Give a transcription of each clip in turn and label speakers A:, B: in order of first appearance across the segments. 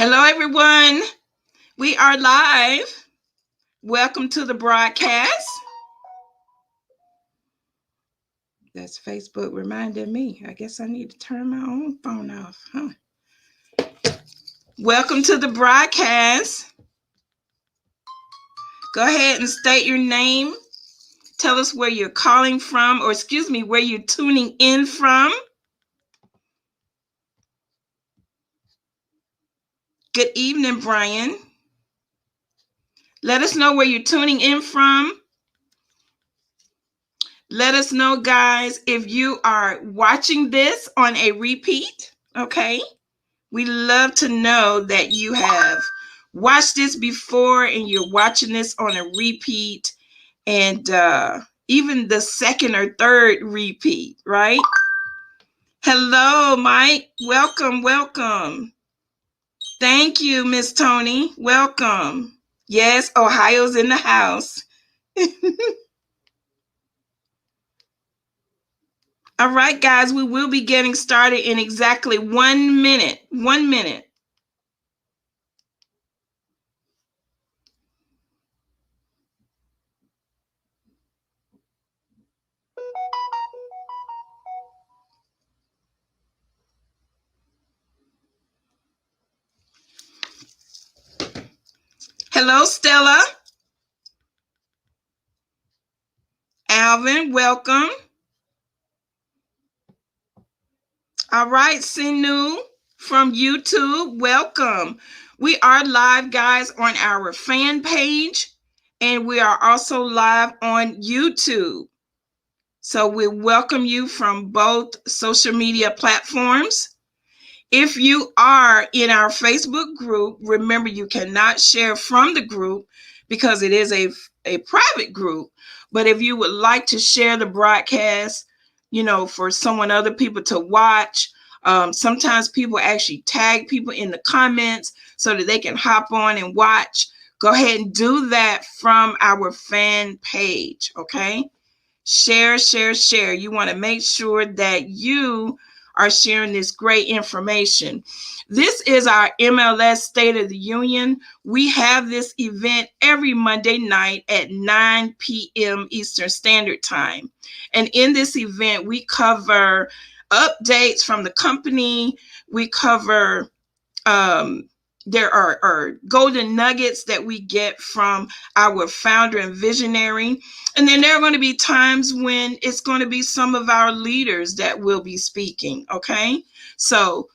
A: Hello, everyone. We are live. Welcome to the broadcast. That's Facebook reminding me. I guess I need to turn my own phone off, huh? Welcome to the broadcast. Go ahead and state your name. Tell us where you're calling from, or where you're tuning in from. Good evening, Brian. Let us know where you're tuning in from. Let us know, guys, if you are watching this on a repeat, okay? We love to know that you have watched this before and you're watching this on a repeat, and even the second or third repeat, right? Hello, Mike. Welcome. Thank you, Miss Tony. Welcome. Yes, Ohio's in the house. All right, guys, we will be getting started in exactly 1 minute. 1 minute. Hello, Stella. Alvin, welcome. All right, Sinu from YouTube, welcome. We are live, guys, on our fan page, and we are also live on YouTube. So we welcome you from both social media platforms. If you are in our Facebook group, remember you cannot share from the group because it is a private group. But if you would like to share the broadcast, for other people to watch, sometimes people actually tag people in the comments so that they can hop on and watch. Go ahead and do that from our fan page, okay? Share. You want to make sure that you are sharing this great information. This is our MLS State of the Union. We have this event every Monday night at 9 p.m. Eastern Standard Time. And in this event, we cover updates from the company. We cover there are golden nuggets that we get from our founder and visionary. And then there are going to be times when it's going to be some of our leaders that will be speaking, okay? So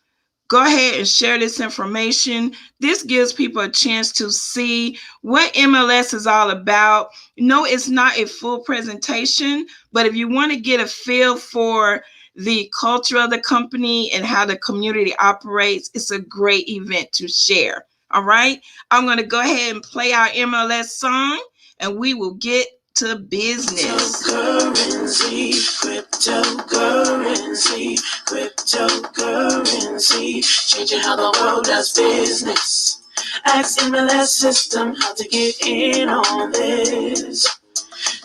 A: go ahead and share this information. This gives people a chance to see what MLS is all about. No, it's not a full presentation, but if you want to get a feel for the culture of the company and how the community operates, it's a great event to share. All right, I'm going to go ahead and play our MLS song, and we will get to business. Cryptocurrency, changing how the world does business. Ask MLS system how to get in on this.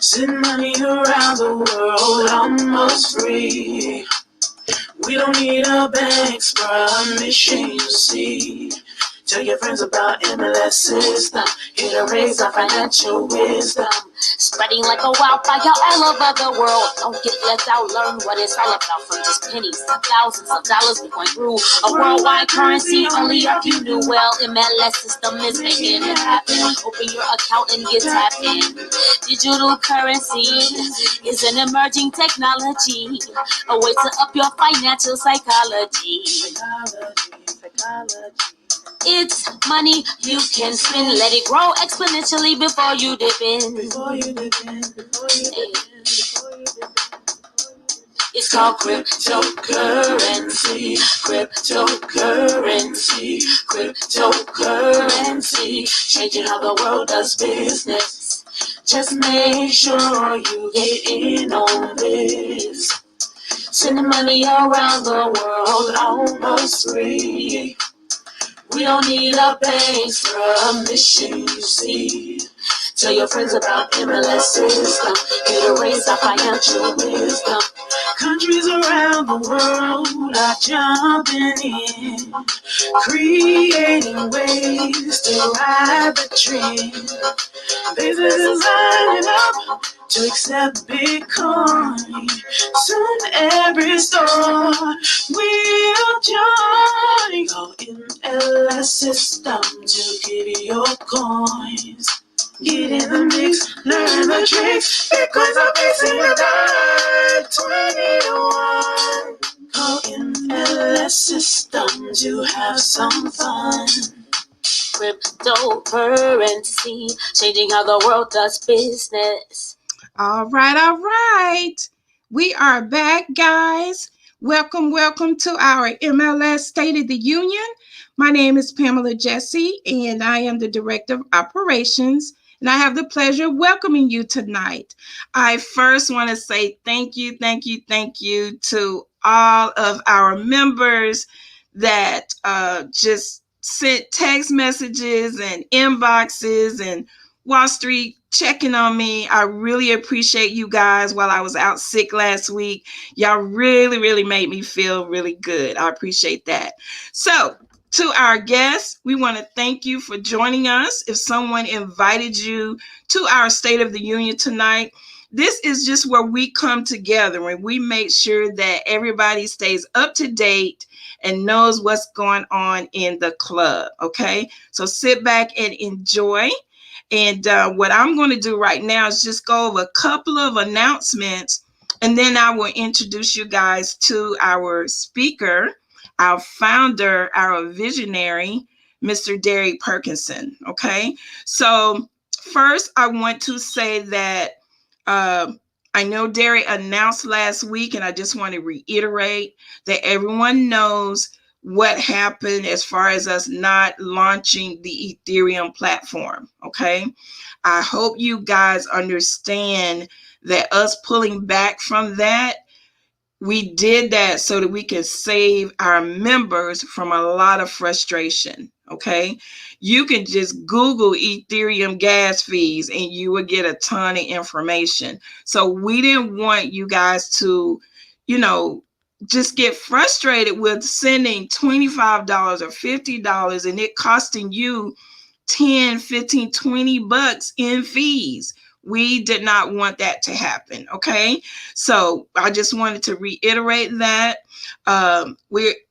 A: Send money around the world almost free. We don't need a bank's permission, you see. Tell your friends about MLS system. Here to raise our financial wisdom.
B: Spreading like a wildfire all over the world. Don't get left out, learn what it's all about. From just pennies to thousands of dollars, we're going through a worldwide currency. Only if you do well, MLS system is making it happen. Open your account and get tapped in. Digital currency is an emerging technology, a way to up your financial psychology. It's money you can spend. Let it grow exponentially before you dip in. It's called cryptocurrency. Cryptocurrency, changing how the world does business. Just make sure you get in on this. Sending money around the world almost free. We don't need a bank's permission, you see. Tell your friends about MLS system. Here to raise our financial wisdom. Countries around the world are jumping in, creating ways to ride the trend. Businesses lining up to accept Bitcoin. Soon every store will join. Call MLS system to get your coins. Get in the mix, learn the tricks. Bitcoins are facing a dime. 20 to 1. Call MLS system to have some fun. Cryptocurrency, changing how the world does business.
A: All right. We are back, guys. Welcome to our MLS State of the Union. My name is Pamela Jesse, and I am the Director of Operations, and I have the pleasure of welcoming you tonight. I first want to say thank you to all of our members that just sent text messages and inboxes and Wallstreet checking on me. I really appreciate you guys while I was out sick last week. Y'all really made me feel really good. I appreciate that. So, to our guests, we want to thank you for joining us. If someone invited you to our State of the Union tonight, this is just where we come together and we make sure that everybody stays up to date and knows what's going on in the club, okay? So sit back and enjoy. And what I'm going to do right now is just go over a couple of announcements, and then I will introduce you guys to our speaker, our founder, our visionary, Mr. Darry Perkinson, okay? So first, I want to say that I know Darry announced last week, and I just want to reiterate that everyone knows what happened as far as us not launching the Ethereum platform, okay? I hope you guys understand that us pulling back from that, we did that so that we can save our members from a lot of frustration, okay? You can just Google Ethereum gas fees and you will get a ton of information. So we didn't want you guys to, just get frustrated with sending $25 or $50 and it costing you 10, 15, 20 bucks in fees. We did not want that to happen, okay? So I just wanted to reiterate that.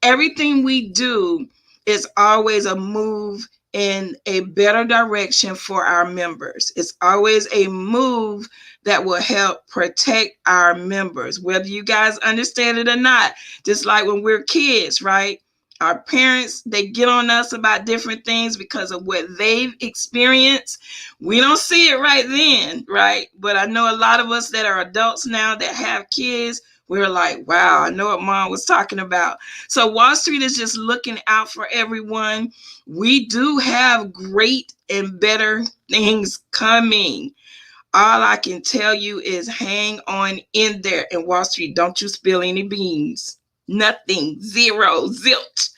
A: Everything we do is always a move in a better direction for our members. It's always a move that will help protect our members, whether you guys understand it or not. Just like when we're kids, right? Our parents, they get on us about different things because of what they've experienced. We don't see it right then, right? But I know a lot of us that are adults now that have kids, we're like, wow, I know what mom was talking about. So Wallstreet is just looking out for everyone. We do have great and better things coming. All I can tell you is hang on in there. And Wallstreet, don't you spill any beans. Nothing. Zero. Zilch.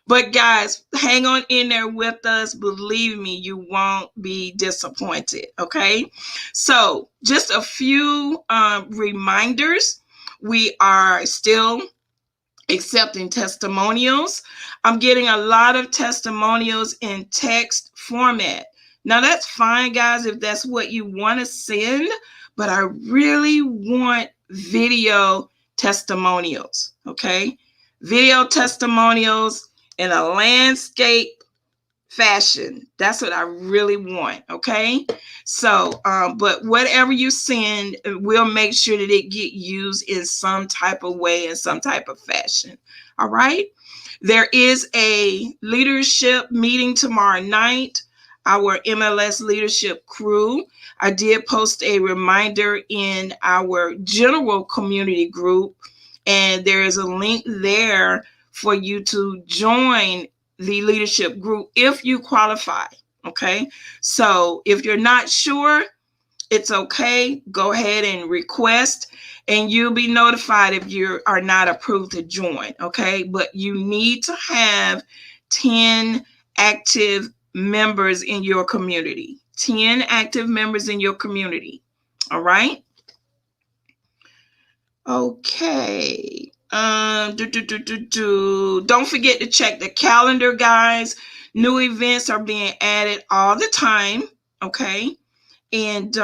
A: But guys, hang on in there with us. Believe me, you won't be disappointed. Okay. So just a few reminders. We are still accepting testimonials. I'm getting a lot of testimonials in text format. Now that's fine, guys, if that's what you want to send, but I really want video testimonials, okay? Video testimonials in a landscape fashion. That's what I really want, okay? So, but whatever you send, we'll make sure that it get used in some type of way, in some type of fashion, all right? There is a leadership meeting tomorrow night, our MLS leadership crew. I did post a reminder in our general community group, and there is a link there for you to join the leadership group if you qualify, okay? So if you're not sure, it's okay. Go ahead and request, and you'll be notified if you are not approved to join, okay? But you need to have 10 active members in your community. 10 active members in your community, all right? Okay. Don't forget to check the calendar, guys. New events are being added all the time. Okay. And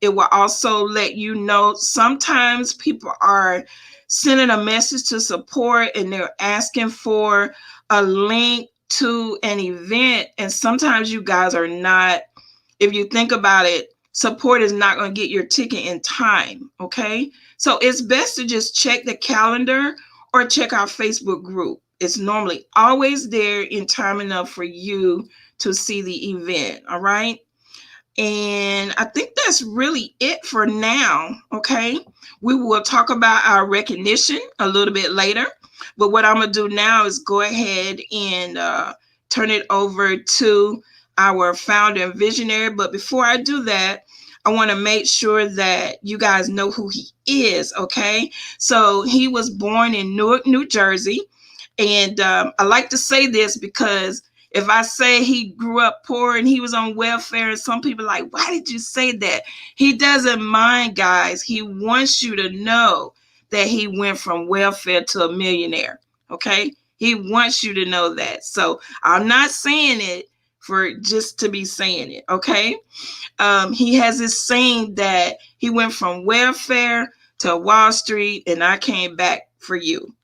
A: it will also let you know sometimes people are sending a message to support and they're asking for a link to an event. And sometimes you guys are not, if you think about it, support is not going to get your ticket in time. Okay. So it's best to just check the calendar or check our Facebook group. It's normally always there in time enough for you to see the event. All right. And I think that's really it for now. Okay. We will talk about our recognition a little bit later. But what I'm going to do now is go ahead and turn it over to our founder and visionary. But before I do that, I want to make sure that you guys know who he is. Okay. So he was born in Newark, New Jersey. And I like to say this because if I say he grew up poor and he was on welfare, and some people are like, why did you say that? He doesn't mind, guys. He wants you to know that he went from welfare to a millionaire. Okay. He wants you to know that. So I'm not saying it for just to be saying it. Okay. He has this saying that he went from welfare to Wallstreet and I came back for you.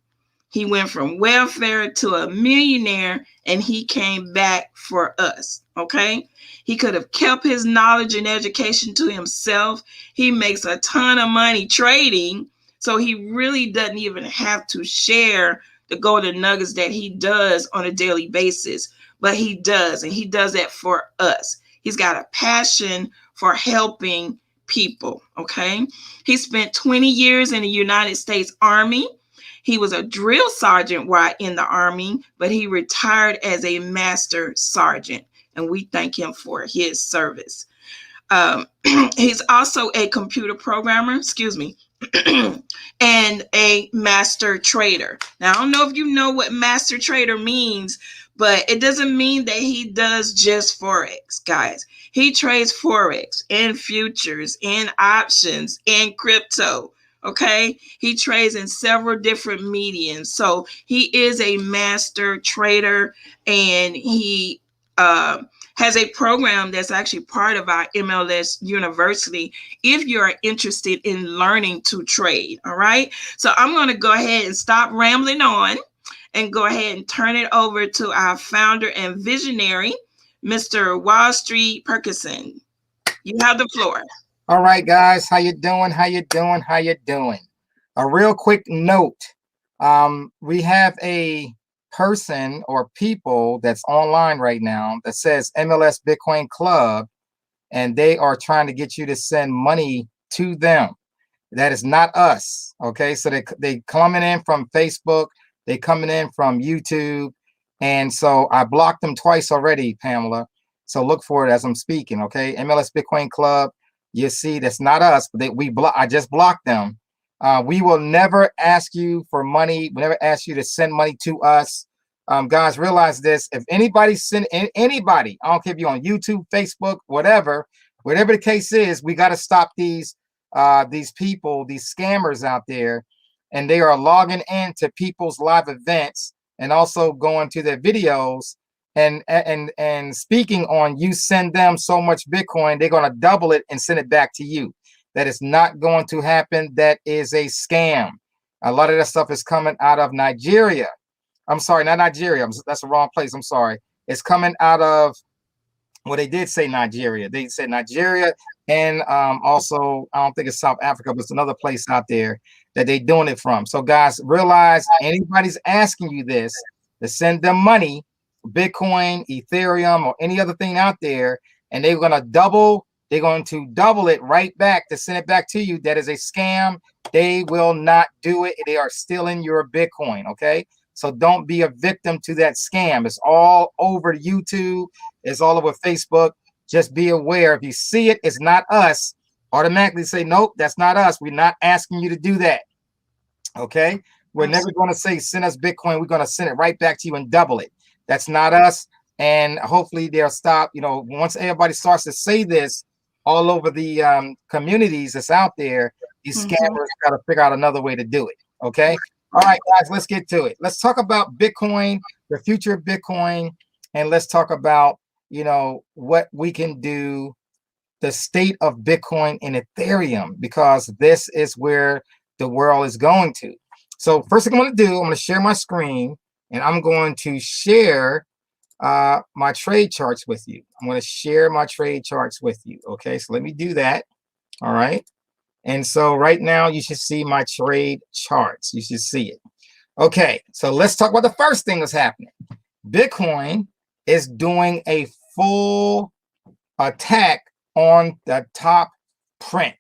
A: He went from welfare to a millionaire and he came back for us. Okay. He could have kept his knowledge and education to himself. He makes a ton of money trading. So he really doesn't even have to share the golden nuggets that he does on a daily basis. But he does. And he does that for us. He's got a passion for helping people. Okay. He spent 20 years in the United States Army. He was a drill sergeant while in the Army, but he retired as a master sergeant, and we thank him for his service. He's also a computer programmer, and a master trader. Now, I don't know if you know what master trader means, but it doesn't mean that he does just Forex, guys. He trades Forex and futures and options and crypto. Okay. He trades in several different mediums. So he is a master trader and he has a program that's actually part of our MLS University if you're interested in learning to trade. All right. So I'm going to go ahead and stop rambling on and go ahead and turn it over to our founder and visionary, Mr. Wallstreet Perkinson. You have the floor.
B: All right, guys, how you doing? How you doing? How you doing? A real quick note. We have a person or people that's online right now that says MLS Bitcoin Club, and they are trying to get you to send money to them. That is not us. Okay, so they coming in from Facebook, they coming in from YouTube, and so I blocked them twice already, Pamela. So look for it as I'm speaking. Okay, MLS Bitcoin Club. You see, that's not us. I just blocked them. We will never ask you for money. We never ask you to send money to us. Guys, realize this. If anybody send anybody, I don't care if you're on YouTube, Facebook, whatever the case is, we got to stop these people, these scammers out there, and they are logging into people's live events and also going to their videos. And speaking on, you send them so much Bitcoin, they're going to double it and send it back to you. That is not going to happen. That is a scam. A lot of that stuff is coming out of Nigeria. I'm sorry, not Nigeria. That's the wrong place. I'm sorry. It's coming out of, well, they did say Nigeria. They said Nigeria and also, I don't think it's South Africa, but it's another place out there that they're doing it from. So guys, realize anybody's asking you this, to send them money, Bitcoin, Ethereum, or any other thing out there, and they're going to double it right back to send it back to you. That is a scam. They will not do it. They are stealing your Bitcoin. Okay. So don't be a victim to that scam. It's all over YouTube. It's all over Facebook. Just be aware. If you see it, it's not us. Automatically say, nope, that's not us. We're not asking you to do that. Okay. We're never going to say, send us Bitcoin. We're going to send it right back to you and double it. That's not us. And hopefully they'll stop. You know, once everybody starts to say this all over the communities that's out there, These scammers got to figure out another way to do it. Okay. All right, guys, let's get to it. Let's talk about Bitcoin, the future of Bitcoin, and let's talk about, you know, what we can do, the state of Bitcoin and Ethereum, because this is where the world is going to. So first thing I'm going to do, I'm going to share my screen, and I'm going to share my trade charts with you. I'm going to share my trade charts with you. Okay, so let me do that. All right. And so right now you should see my trade charts. You should see it. Okay, so let's talk about the first thing that's happening. Bitcoin is doing a full attack on the top print.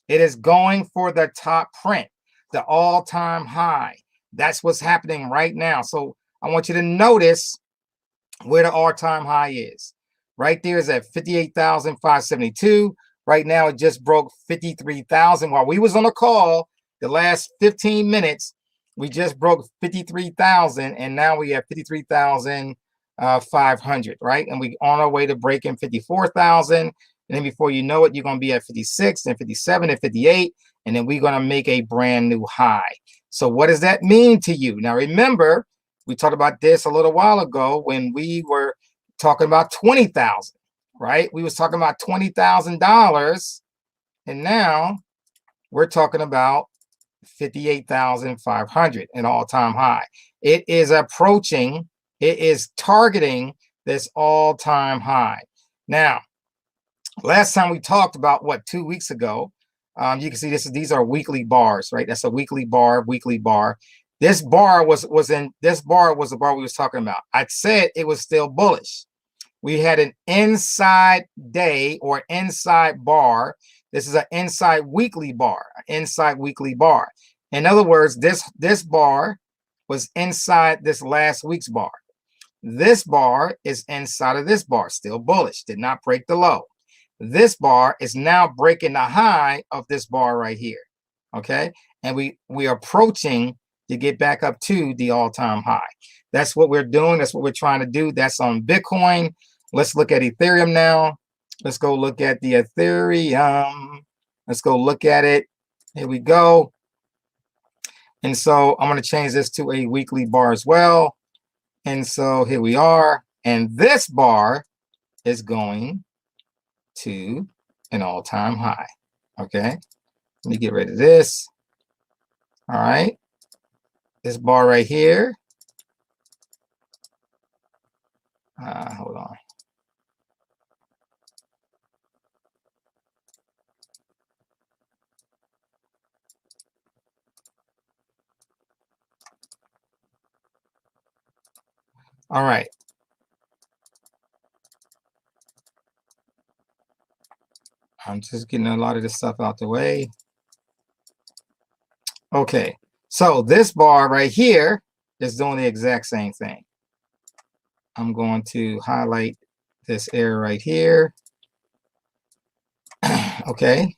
B: It is going for the top print, the all-time high. That's what's happening right now. So I want you to notice where the all-time high is. Right there is at 58,572. Right now, it just broke 53,000. While we was on a call, the last 15 minutes, we just broke 53,000, and now we have 53,500, right? And we on our way to breaking 54,000. And then before you know it, you're going to be at 56 and 57 and 58, and then we're going to make a brand new high. So what does that mean to you? Now, remember, we talked about this a little while ago when we were talking about 20,000. Right? We was talking about $20,000, and now we're talking about 58,500, an all-time high. It is approaching, it is targeting this all-time high. Now, last time we talked about, what, 2 weeks ago, you can see these are weekly bars, right? That's a weekly bar, weekly bar. This bar was the bar we was talking about. I said it was still bullish. We had an inside day or inside bar. This is an inside weekly bar, inside weekly bar. In other words, this bar was inside this last week's bar. This bar is inside of this bar, still bullish, did not break the low. This bar is now breaking the high of this bar right here, okay? And we are approaching to get back up to the all-time high. That's what we're doing. That's what we're trying to do. That's on Bitcoin. Let's look at Ethereum now. Let's go look at the Ethereum. Let's go look at it. Here we go. And so I'm going to change this to a weekly bar as well. And so here we are. And this bar is going to an all-time high. Okay. Let me get rid of this. All right. This bar right here. Hold on. All right. I'm just getting a lot of this stuff out the way. Okay. So this bar right here is doing the exact same thing. I'm going to highlight this area right here. Okay.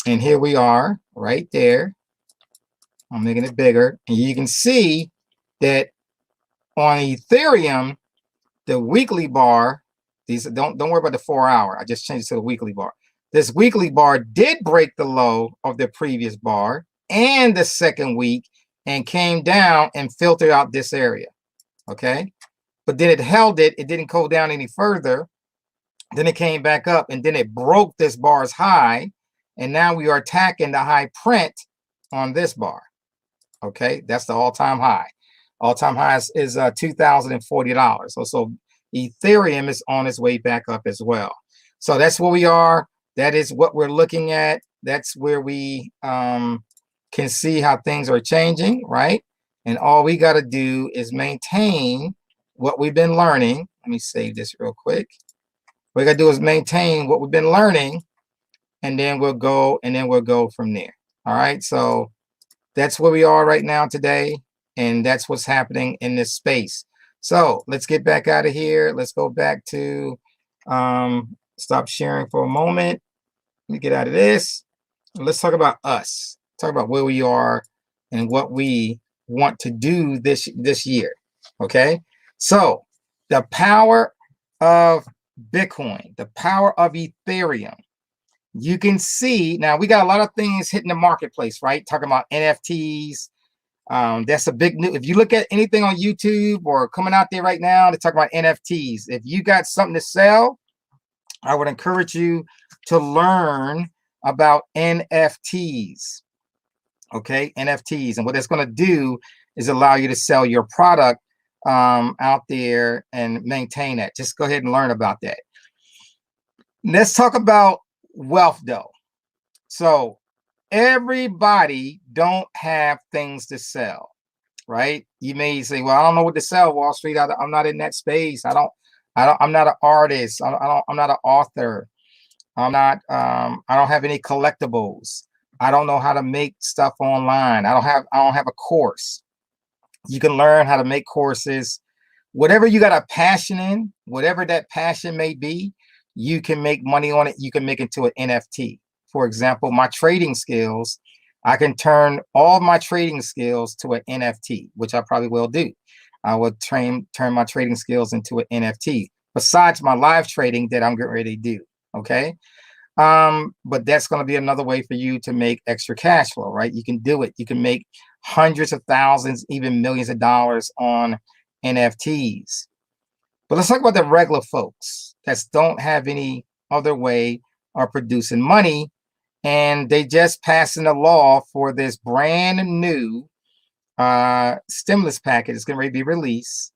B: And here we are right there. I'm making it bigger. And you can see that on Ethereum, the weekly bar, these don't worry about the 4 hour. I just changed it to the weekly bar. This weekly bar did break the low of the previous bar and the second week and came down and filtered out this area. Okay. But then it held it. It didn't go down any further. Then it came back up and then it broke this bar's high. And now we are attacking the high print on this bar. Okay. That's the all-time high. All-time high is $2,040. So Ethereum is on its way back up as well. So that's where we are. That is what we're looking at. That's where we can see how things are changing, right? And all we got to do is maintain what we've been learning. Let me save this real quick. What we got to do is maintain what we've been learning, and then we'll go from there. All right. So that's where we are right now today. And that's what's happening in this space. So let's get back out of here. Let's go back to stop sharing for a moment. Let me get out of this. Let's talk about us. Talk about where we are and what we want to do this year. Okay. So the power of Bitcoin, the power of Ethereum. you can see now we got a lot of things hitting the marketplace, right? Talking about NFTs. That's a big new. If you look at anything on YouTube or coming out there right now, they talk about NFTs. If you got something to sell, I would encourage you to learn about NFTs. Okay, NFTs, and what that's going to do is allow you to sell your product out there and maintain that. Just go ahead and learn about that. Let's talk about wealth, though. So everybody don't have things to sell, right? You may say, well, I don't know what to sell, Wall Street. I'm not in that space. I'm not an artist. I'm not an author. I don't have any collectibles. I don't know how to make stuff online. I don't have a course. You can learn how to make courses. Whatever you got a passion in, whatever that passion may be, you can make money on it. You can make it to an NFT. For example, my trading skills, I can turn all my trading skills to an NFT, which I probably will do. I will turn my trading skills into an NFT, besides my live trading that I'm getting ready to do. Okay. But that's going to be another way for you to make extra cash flow, right? You can do it. You can make hundreds of thousands, even millions of dollars on NFTs. But let's talk about the regular folks that don't have any other way of producing money. And they just passing a law for this brand new stimulus package. It's going to be released.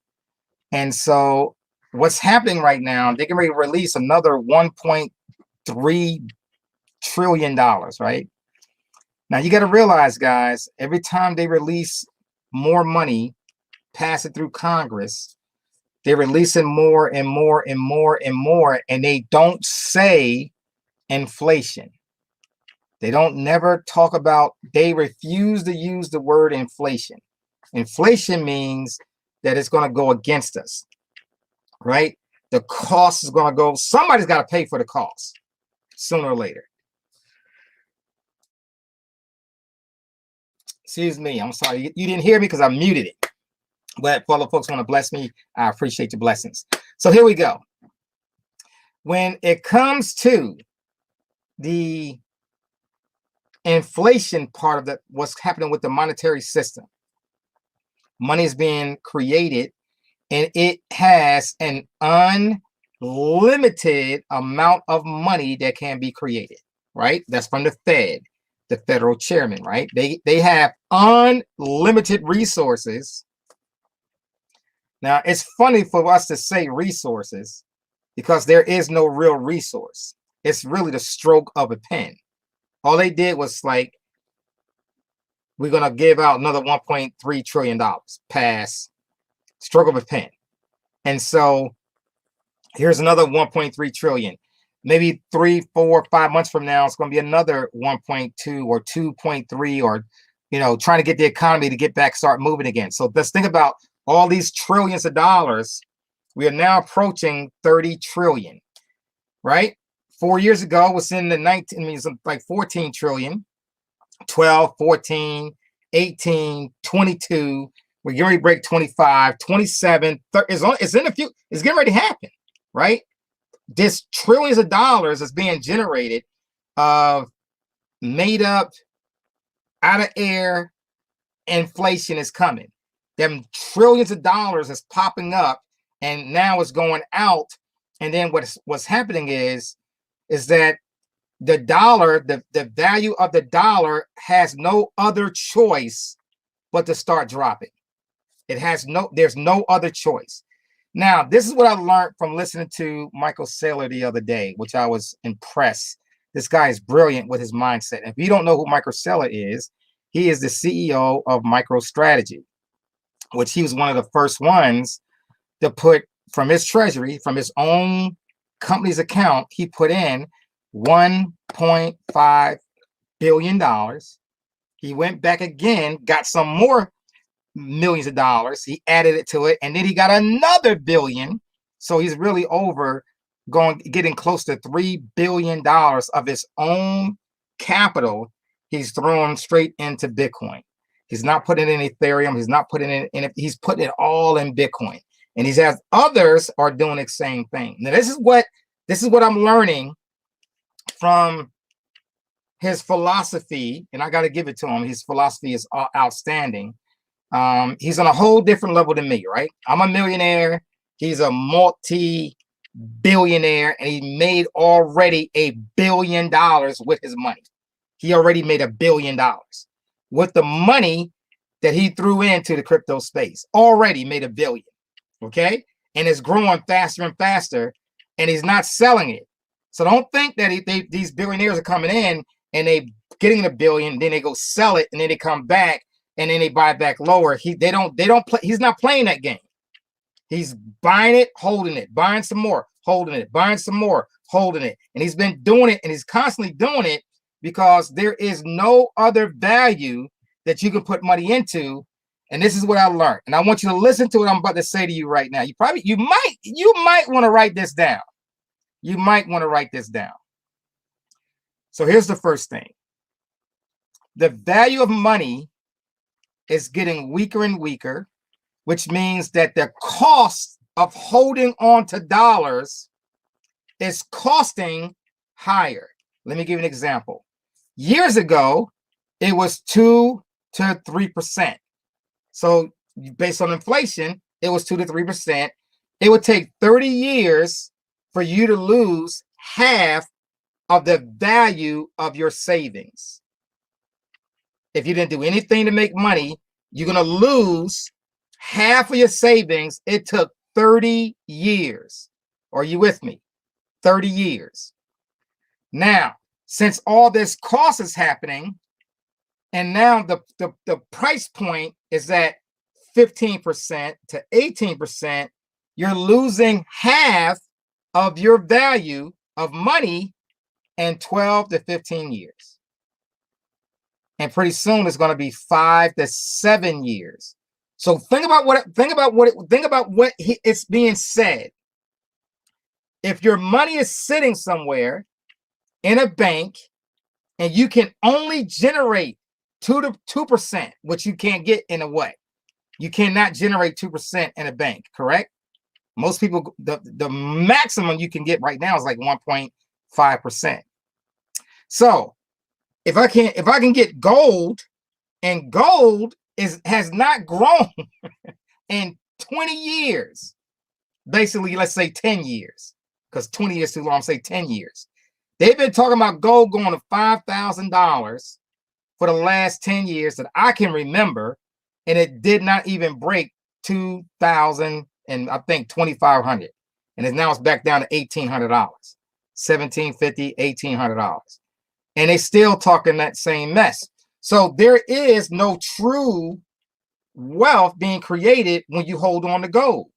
B: And so what's happening right now, they're going to release another $1.3 trillion, right? Now you got to realize, guys, every time they release more money, pass it through Congress, they're releasing more and more and more and more, and they don't say inflation. They don't never talk about, they refuse to use the word inflation. Inflation means that it's going to go against us, right? The cost is going to go, somebody's got to pay for the cost sooner or later. Excuse me, I'm sorry. You didn't hear me because I muted it. But for all the folks who want to bless me, I appreciate your blessings. So here we go. When it comes to the inflation part of that, what's happening with the monetary system, money is being created and it has an unlimited amount of money that can be created, right? That's from the Fed, the federal chairman, right? They have unlimited resources. Now, it's funny for us to say resources because there is no real resource. It's really the stroke of a pen. All they did was like, we're going to give out another $1.3 trillion, pass, stroke of a pen. And so here's another 1.3 trillion. Maybe 3, 4, 5 months from now, it's going to be another 1.2 or 2.3, or, trying to get the economy to get back, start moving again. So let's think about all these trillions of dollars. We are now approaching 30 trillion, right? 4 years ago, it was in the 14 trillion, 12, 14, 18, 22. We're getting ready to break 25, 27, 30. It's in a few, it's getting ready to happen, right? This trillions of dollars is being generated of made up, out of air inflation is coming. Them trillions of dollars is popping up and now it's going out. And then what's happening is that the dollar, the value of the dollar has no other choice but to start dropping. There's no other choice. Now, this is what I learned from listening to Michael Saylor the other day, which I was impressed. This guy is brilliant with his mindset. If you don't know who Michael Saylor is, he is the CEO of MicroStrategy, which he was one of the first ones to put from his treasury, from his own company's account, he put in $1.5 billion. He went back again, got some more millions of dollars. He added it to it, and then he got another billion. So he's really getting close to $3 billion of his own capital. He's throwing straight into Bitcoin. He's not putting in Ethereum. He's not putting in. He's putting it all in Bitcoin, and he has others are doing the same thing. Now this is what I'm learning from
C: his philosophy, and I got to give it to him. His philosophy is outstanding. He's on a whole different level than me, right? I'm a millionaire. He's a multi-billionaire, and he made already $1 billion with his money. He already made $1 billion with the money that he threw into the crypto space. Already made $1 billion, okay? And it's growing faster and faster, and he's not selling it. So don't think that these billionaires are coming in and they getting $1 billion, then they go sell it, and then they come back and then they buy back lower. They don't play. He's not playing that game. He's buying it, holding it, buying some more, holding it, buying some more, holding it. And he's been doing it, and he's constantly doing it because there is no other value that you can put money into. And this is what I learned. And I want you to listen to what I'm about to say to you right now. You might want to write this down. You might want to write this down. So here's the first thing. The value of money is getting weaker and weaker, which means that the cost of holding on to dollars is costing higher. Let me give you an example. Years ago, it was 2 to 3%. So based on inflation, it was 2 to 3%. It would take 30 years for you to lose half of the value of your savings. If you didn't do anything to make money, you're going to lose half of your savings. It took 30 years. Are you with me? 30 years. Now, since all this cost is happening, and now the price point is at 15% to 18%, you're losing half of your value of money in 12 to 15 years. And pretty soon it's going to be 5 to 7 years. So think about what it's being said. If your money is sitting somewhere in a bank and you can only generate 2%, which you can't get in a way. You cannot generate 2% in a bank, correct? Most people, the maximum you can get right now is like 1.5%. So if I can get gold, and gold has not grown in 20 years, basically, let's say 10 years, because 20 years too long, say 10 years. They've been talking about gold going to $5,000 for the last 10 years that I can remember, and it did not even break 2,000 and I think 2,500, and now it's back down to $1,800, $1,750, $1,800, and they still talking that same mess. So there is no true wealth being created when you hold on to gold.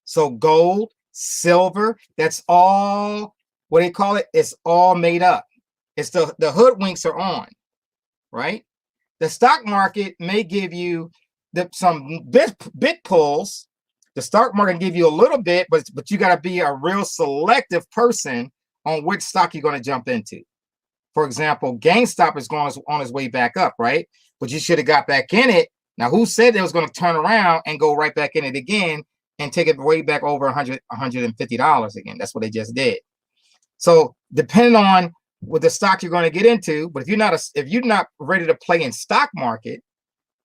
C: So gold, silver, that's all what they call it. It's all made up. It's the hoodwinks are on, right? The stock market may give you some big pulls. The stock market can give you a little bit, but you got to be a real selective person on which stock you're going to jump into. For example, GameStop is going on its way back up, right? But you should have got back in it. Now, who said it was going to turn around and go right back in it again and take it way back over $150 again? That's what they just did. So depending on what the stock you're going to get into, but if you're not ready to play in stock market,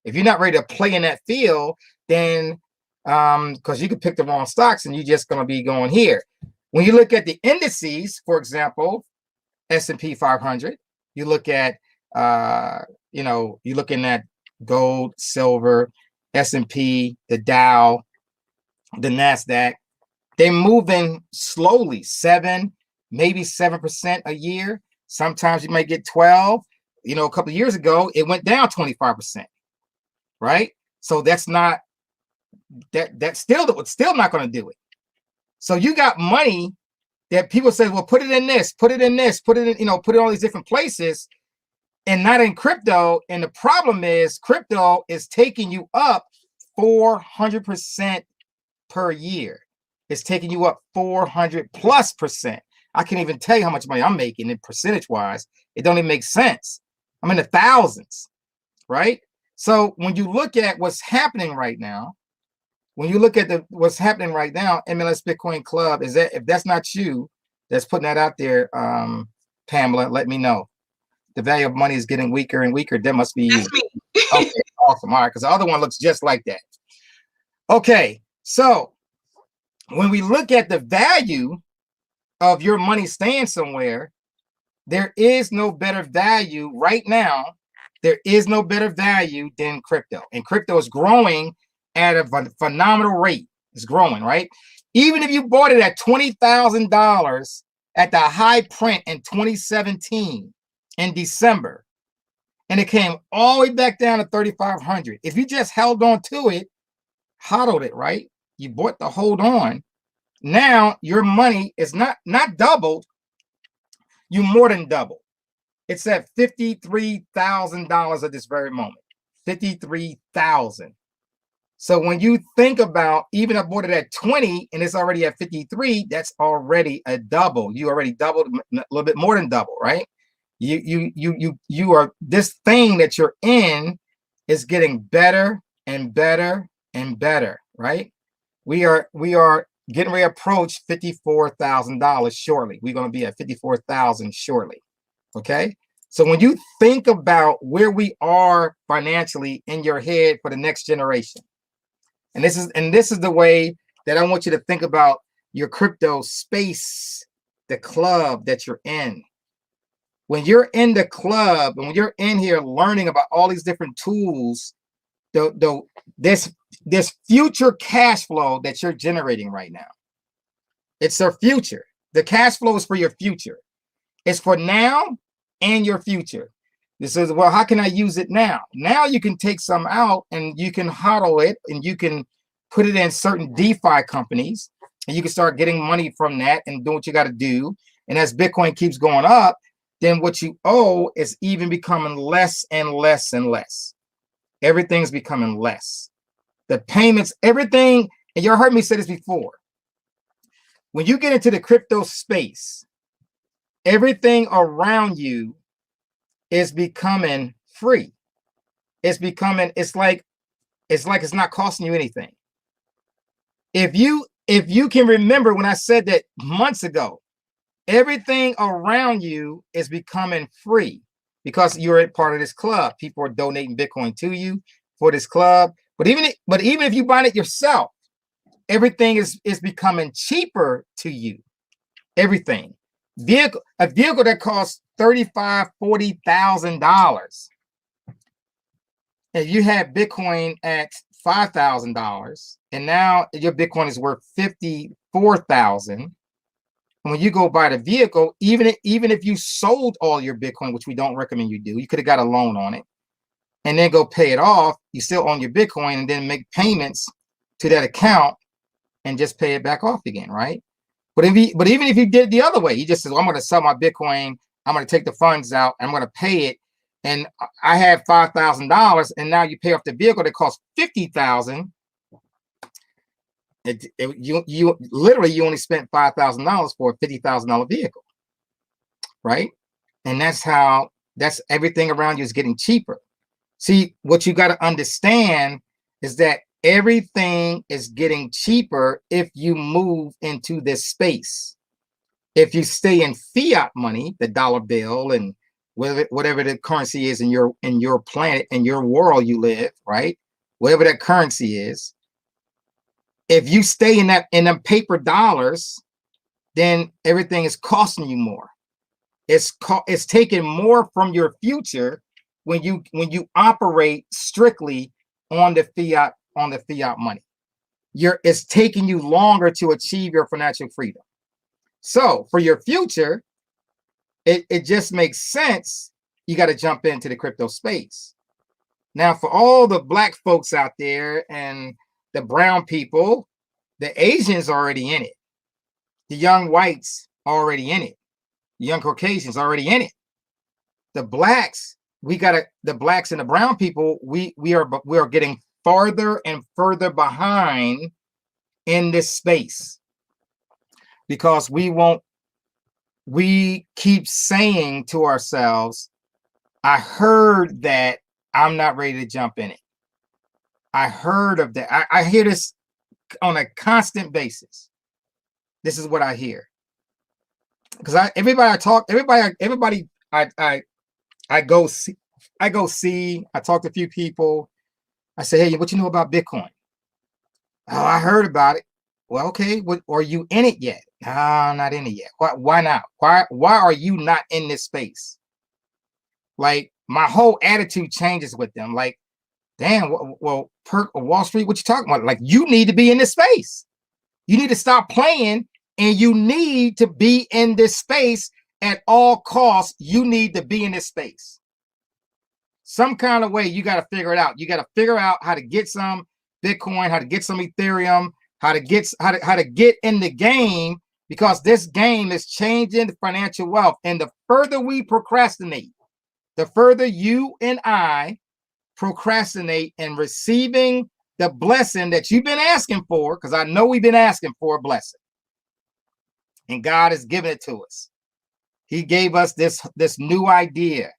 C: if you're not ready to play in that field, then because you could pick the wrong stocks and you're just going to be going here. When you look at the indices, for example, S&P 500, you look at you're looking at gold, silver, S&P, the Dow, the NASDAQ. They're moving slowly, 7%, maybe 7% a year. Sometimes you might get 12. A couple of years ago, it went down 25%, right? So that's not that's still not going to do it. So you got money that people say, well, put it in this, put it in this, put it in, put it in all these different places, and not in crypto. And the problem is crypto is taking you up 400% per year. It's taking you up 400+%. I can't even tell you how much money I'm making in percentage wise. It don't even make sense. I'm in the thousands, right? So when you look at what's happening right now, what's happening right now, MLS Bitcoin Club, if that's not you that's putting that out there, Pamela, let me know. the value of money is getting weaker and weaker. That must be you.
A: That's me.
C: Okay, awesome. All right, because the other one looks just like that. Okay, so when we look at the value of your money staying somewhere, there is no better value right now. There is no better value than crypto. And crypto is growing at a phenomenal rate. It's growing, right? Even if you bought it at $20,000 at the high print in 2017 in December, and it came all the way back down to 3,500. If you just held on to it, hodled it, right? You bought the hold on. Now your money is not doubled. You more than doubled. It's at $53,000 at this very moment. 53,000. So when you think about, even I bought it at 20 and it's already at 53, that's already a double. You already doubled, a little bit more than double, right? You are, this thing that you're in is getting better and better and better, right? We are getting ready to approach $54,000 shortly. We're going to be at 54,000 shortly. Okay. So when you think about where we are financially in your head for the next generation, and this is the way that I want you to think about your crypto space, the club that you're in. When you're in the club and when you're in here learning about all these different tools, this future cash flow that you're generating right now, it's your future. The cash flow is for your future. It's for now and your future. This is, well, how can I use it now? Now you can take some out and you can hodl it and you can put it in certain DeFi companies and you can start getting money from that and do what you got to do. And as Bitcoin keeps going up, then what you owe is even becoming less and less and less. Everything's becoming less. The payments, everything, and you heard me say this before. When you get into the crypto space, everything around you is becoming free. It's like it's not costing you anything. If you can remember when I said that months ago, everything around you is becoming free because you're a part of this club. People are donating Bitcoin to you for this club. But even if you buy it yourself, everything is becoming cheaper to you. Everything. A vehicle that costs $35,000, $40,000, and you had Bitcoin at $5,000, and now your Bitcoin is worth $54,000. When you go buy the vehicle, even if you sold all your Bitcoin, which we don't recommend you do, you could have got a loan on it, and then go pay it off. You still own your Bitcoin, and then make payments to that account and just pay it back off again, right? But even if you did it the other way, you just said, well, I'm going to sell my Bitcoin, I'm going to take the funds out, I'm going to pay it, and I have $5,000, and now you pay off the vehicle that costs $50,000. You literally you only spent $5,000 for a $50,000 vehicle, right? And that's everything around you is getting cheaper. See, what you got to understand is that everything is getting cheaper if you move into this space. If you stay in fiat money, the dollar bill, and whatever the currency is in your planet, in your world you live, right? Whatever that currency is, if you stay in them paper dollars, then everything is costing you more. It's taking more from your future when you operate strictly on the fiat money. It's taking you longer to achieve your financial freedom. So for your future, it just makes sense. You got to jump into the crypto space. Now, for all the black folks out there and the brown people, the Asians are already in it. The young whites are already in it. The young Caucasians are already in it. The blacks, the blacks and the brown people, we are getting farther and further behind in this space because we keep saying to ourselves, I heard that, I'm not ready to jump in it. I heard of that. I hear this on a constant basis. This is what I hear. Because everybody I I go see, I talk to a few people. I say, hey, what you know about Bitcoin? Oh, I heard about it. Well, okay. What, are you in it yet? No, I'm not in it yet. Why not? Why are you not in this space? Like, my whole attitude changes with them. Like, damn, well, Wallstreet, what you talking about? Like, you need to be in this space. You need to stop playing, and you need to be in this space at all costs. You need to be in this space. Some kind of way you got to figure it out. You got to figure out how to get some Bitcoin, how to get some Ethereum, how to get in the game, because this game is changing financial wealth. And the further we procrastinate, the further you and I procrastinate in receiving the blessing that you've been asking for, because I know we've been asking for a blessing, and God has given it to us. He gave us this new idea.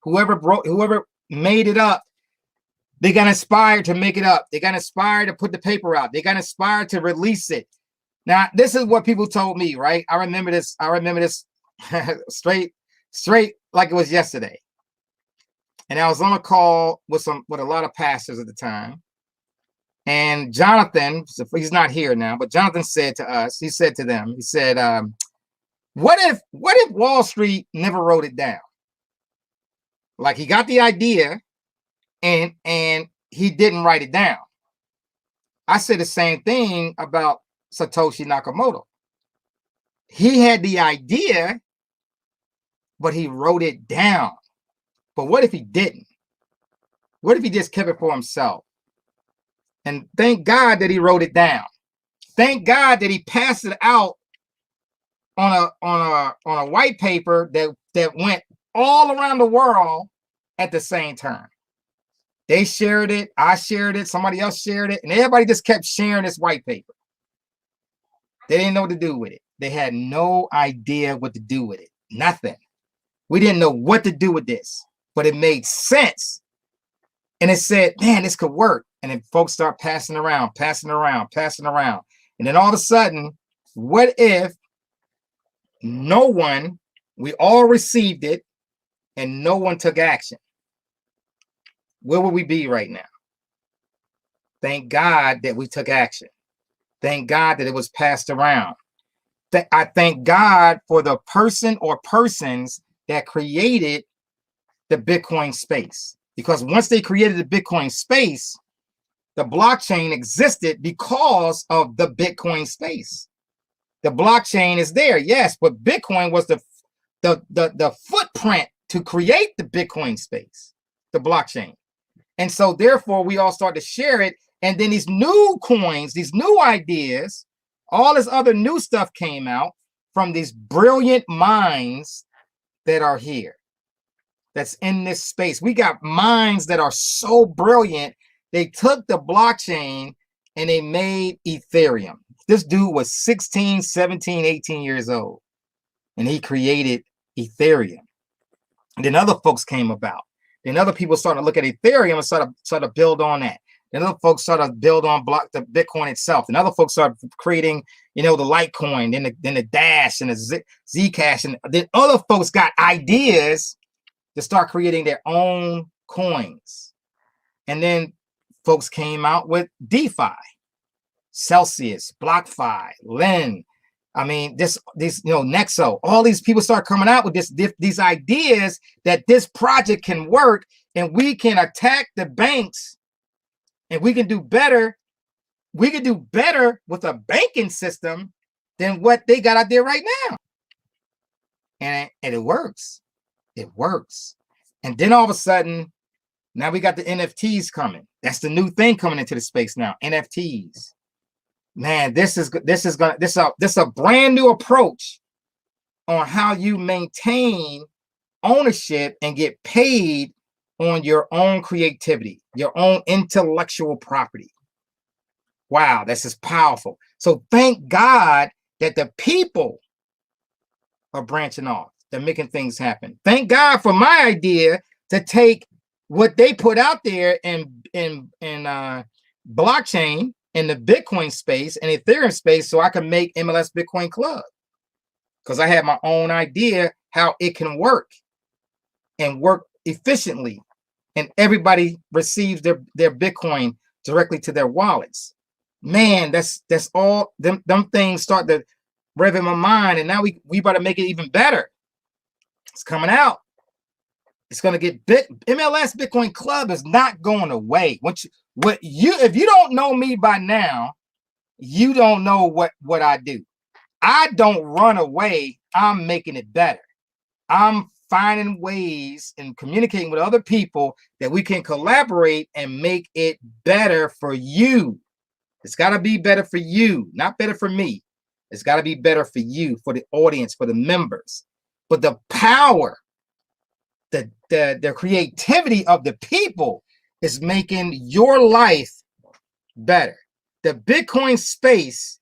C: Whoever made it up, they got inspired to make it up. They got inspired to put the paper out. They got inspired to release it. Now, this is what people told me, right? I remember this straight like it was yesterday. And I was on a call with a lot of pastors at the time. And Jonathan, he's not here now, but Jonathan said to us, he said to them, he said, what if Wallstreet never wrote it down? Like, he got the idea and he didn't write it down. I said the same thing about Satoshi Nakamoto. He had the idea, but he wrote it down. But what if he didn't? What if he just kept it for himself? And thank God that he wrote it down. Thank God that he passed it out on a white paper that went all around the world at the same time. They shared it, I shared it, somebody else shared it, and everybody just kept sharing this white paper. They didn't know what to do with it. They had no idea what to do with it. Nothing. We didn't know what to do with this, but it made sense. And it said, man, this could work. And then folks start passing around. And then all of a sudden, what if we all received it and no one took action? Where would we be right now? Thank God that we took action. Thank God that it was passed around. I thank God for the person or persons that created the Bitcoin space. Because once they created the Bitcoin space, the blockchain existed because of the Bitcoin space. The blockchain is there, yes, but Bitcoin was the footprint to create the Bitcoin space, the blockchain. And so therefore we all start to share it. And then these new coins, these new ideas, all this other new stuff came out from these brilliant minds that are here, that's in this space. We got minds that are so brilliant. They took the blockchain and they made Ethereum. This dude was 16, 17, 18 years old, and he created Ethereum. And then other folks came about. Then other people started to look at Ethereum and started to build on that. Then other folks started to build on the Bitcoin itself. And other folks started creating, the Litecoin, then the Dash and the Zcash. And then other folks got ideas to start creating their own coins. And then folks came out with DeFi, Celsius, BlockFi, Lend. I mean, these Nexo, all these people start coming out with these ideas that this project can work, and we can attack the banks, and we can do better. We can do better with a banking system than what they got out there right now. And it works. It works. And then all of a sudden, now we got the NFTs coming. That's the new thing coming into the space now. NFTs. Man, this is a brand new approach on how you maintain ownership and get paid on your own creativity, your own intellectual property. Wow, this is powerful. So thank God that the people are branching off. They're making things happen. Thank God for my idea to take what they put out there in blockchain, in the Bitcoin space and Ethereum space, so I can make MLS Bitcoin Club, because I had my own idea how it can work and work efficiently, and everybody receives their Bitcoin directly to their wallets. Man, that's all them things start to rev in my mind, and now we about to make it even better. It's coming out. It's gonna get big. MLS Bitcoin Club is not going away. If you don't know me by now, you don't know what I do. I don't run away. I'm making it better. I'm finding ways and communicating with other people that we can collaborate and make it better for you. It's got to be better for you, not better for me. It's got to be better for you, for the audience, for the members. But the power, the creativity of the people is making your life better. The Bitcoin space,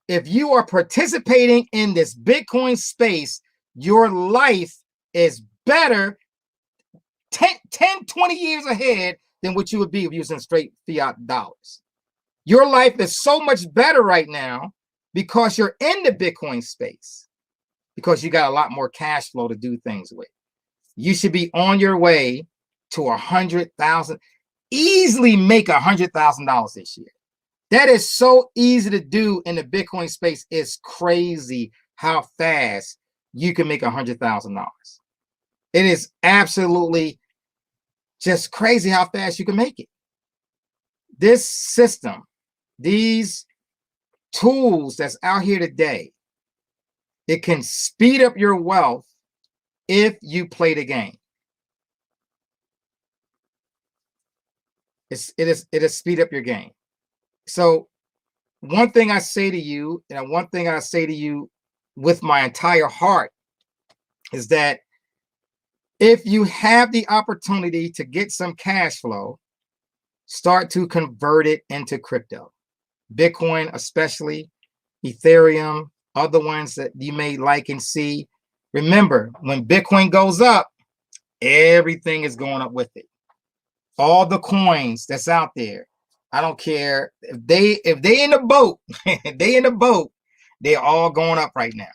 C: if you are participating in this Bitcoin space, your life is better 10, 20 years ahead than what you would be if you was in straight fiat dollars. Your life is so much better right now because you're in the Bitcoin space, because you got a lot more cash flow to do things with. You should be on your way to 100,000, easily make $100,000 this year. That is so easy to do in the Bitcoin space. It's crazy how fast you can make $100,000. It is absolutely just crazy how fast you can make it. This system, these tools that's out here today, it can speed up your wealth if you play the game. It'll speed up your game. So one thing I say to you, and one thing I say to you with my entire heart, is that if you have the opportunity to get some cash flow, start to convert it into crypto. Bitcoin especially, Ethereum, other ones that you may like and see. Remember, when Bitcoin goes up, everything is going up with it. All the coins that's out there, I don't care if they in the boat, they're all going up right now.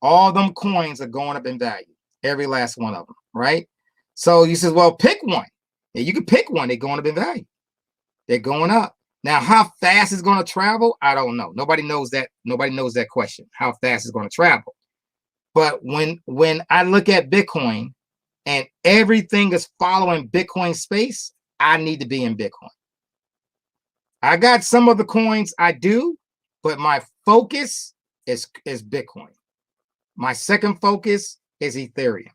C: All them coins are going up in value, every last one of them, right? So you says, well, pick one. Yeah, you can pick one. They're going up in value. They're going up. Now, how fast it's going to travel, I don't know. Nobody knows that. Nobody knows that question. How fast it's going to travel. But when I look at Bitcoin and everything is following Bitcoin space, I need to be in Bitcoin. I got some of the coins I do, but my focus is Bitcoin. My second focus is Ethereum.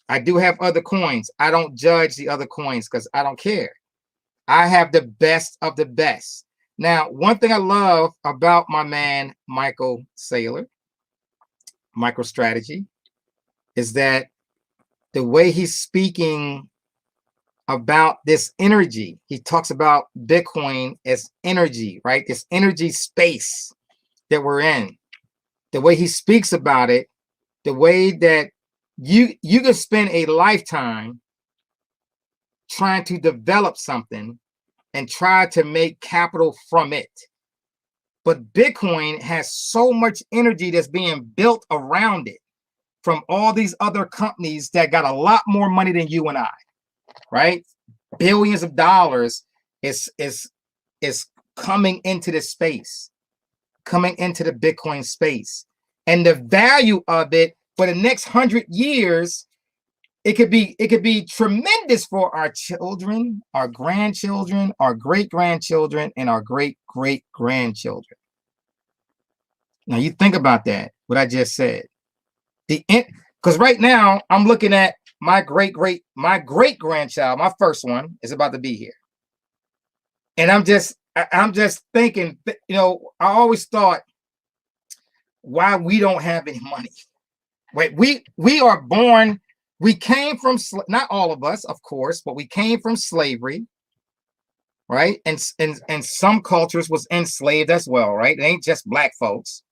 C: I do have other coins. I don't judge the other coins because I don't care. I have the best of the best. Now, one thing I love about my man, Michael Saylor, MicroStrategy, is that the way he's speaking about this energy, he talks about Bitcoin as energy, right? This energy space that we're in. The way he speaks about it, the way that you can spend a lifetime trying to develop something and try to make capital from it. But Bitcoin has so much energy that's being built around it from all these other companies that got a lot more money than you and I, right? Billions of dollars is coming into the space, coming into the Bitcoin space. And the value of it for the next 100 years, it could be tremendous for our children, our grandchildren, our great-grandchildren, and our great-great-grandchildren. Now you think about that, what I just said. Because right now I'm looking at my great-grandchild, my first one is about to be here. And I'm just thinking, you know, I always thought why we don't have any money. Right? We are born, we came from, not all of us, of course, but we came from slavery, right? And some cultures was enslaved as well, right? It ain't just black folks.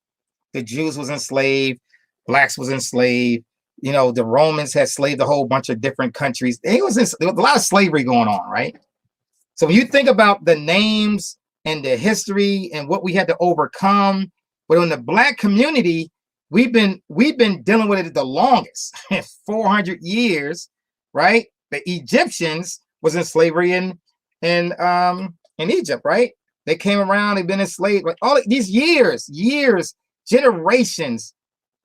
C: The Jews was enslaved, blacks was enslaved. You know, the Romans had slaved a whole bunch of different countries. There was a lot of slavery going on, right? So when you think about the names and the history and what we had to overcome, but in the black community, we've been dealing with it the longest, 400 years, right? The Egyptians was in slavery in Egypt, right? They came around, they've been enslaved like all these years, generations.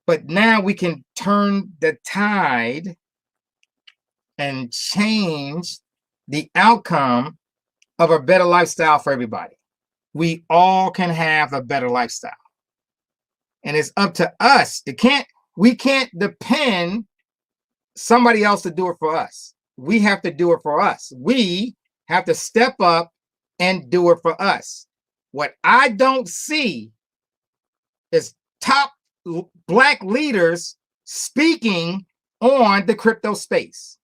C: But now we can turn the tide and change the outcome of a better lifestyle for everybody. We all can have a better lifestyle. And it's up to us. We can't depend somebody else to do it for us. We have to do it for us. We have to step up and do it for us. What I don't see is top Black leaders speaking on the crypto space.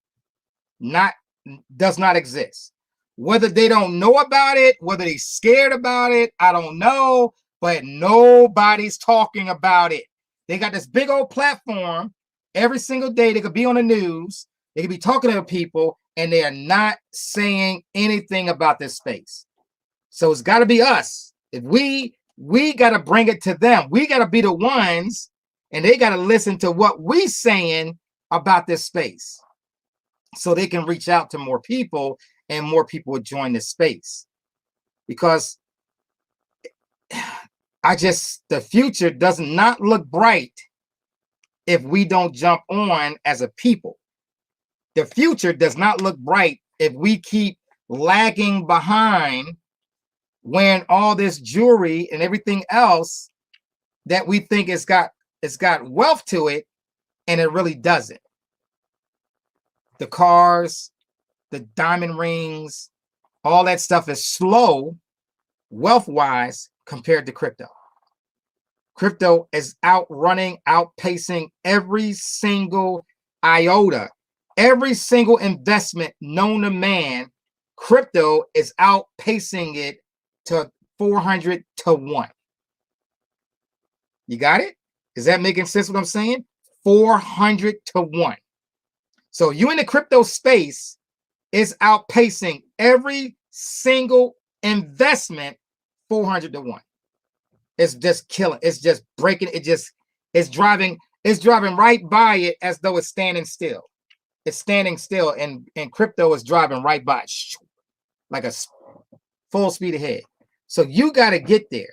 C: Does not exist. Whether they don't know about it, whether they're scared about it, I don't know, but nobody's talking about it. They got this big old platform every single day. They could be on the news. They could be talking to people, and they are not saying anything about this space. So it's got to be us. If we got to bring it to them. We got to be the ones, and they got to listen to what we saying about this space, so they can reach out to more people, and more people would join this space. Because the future does not look bright if we don't jump on as a people. The future does not look bright if we keep lagging behind, wearing all this jewelry and everything else that we think it's got wealth to it, and it really doesn't. The cars, the diamond rings, all that stuff is slow wealth-wise compared to crypto. Crypto is outpacing every single iota, every single investment known to man. Crypto is outpacing it to 400 to 1. You got it? Is that making sense what I'm saying? 400 to 1. So you in the crypto space is outpacing every single investment 400 to 1. It's just killing. It's just breaking. It's driving right by it as though it's standing still. It's standing still, and crypto is driving right by it, like a full speed ahead. So you got to get there.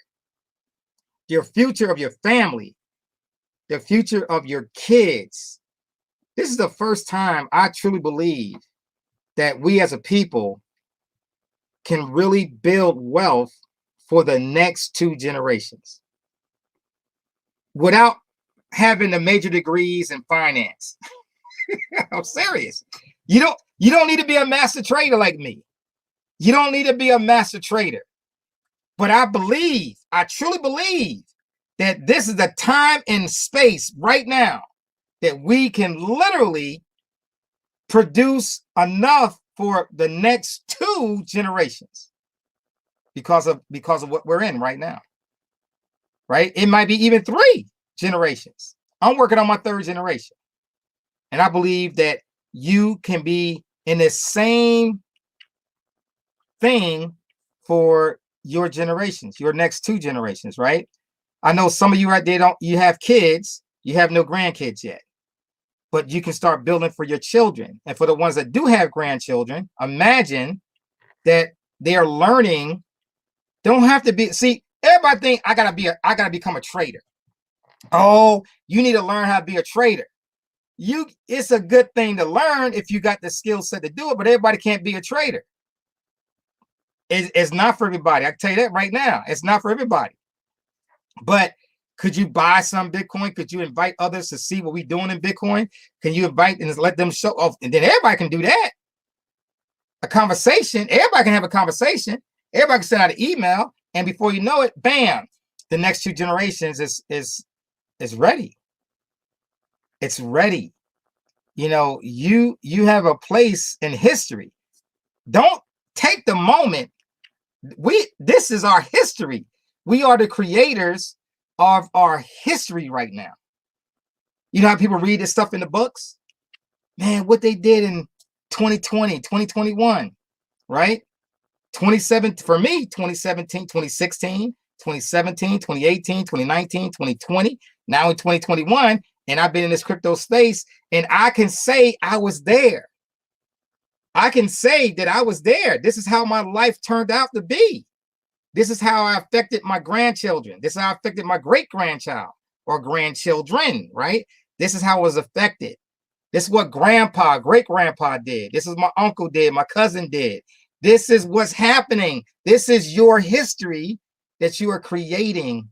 C: Your future of your family, the future of your kids. This is the first time I truly believe that we as a people can really build wealth for the next 2 generations without having the major degrees in finance. I'm serious. You don't need to be a master trader like me. You don't need to be a master trader. But I truly believe that this is the time and space right now that we can literally produce enough for the next 2 generations because of what we're in right now. Right? It might be even 3 generations. I'm working on my 3rd generation. And I believe that you can be in the same thing for your generations, your next 2 generations, right? I know some of you right there you have kids, you have no grandkids yet, but you can start building for your children. And for the ones that do have grandchildren, imagine that they are learning. Don't have to be, see, everybody think I gotta become a trader. Oh, you need to learn how to be a trader. It's a good thing to learn if you got the skill set to do it, but everybody can't be a trader. It's not for everybody. I can tell you that right now. It's not for everybody. But could you buy some Bitcoin? Could you invite others to see what we're doing in Bitcoin? Can you invite and let them show off? And then everybody can do that. A conversation. Everybody can have a conversation. Everybody can send out an email. And before you know it, bam, the next 2 generations is ready. It's ready. You know, you have a place in history. Don't take the moment. This is our history. We are the creators of our history right now. You know how people read this stuff in the books? Man, what they did in 2020, 2021, right? 2017, 2016, 2017, 2018, 2019, 2020, now in 2021, and I've been in this crypto space, and I can say I was there. I can say that I was there. This is how my life turned out to be. This is how I affected my grandchildren. This is how I affected my great-grandchild or grandchildren, right? This is how I was affected. This is what grandpa, great-grandpa did. This is my uncle did, my cousin did. This is what's happening. This is your history that you are creating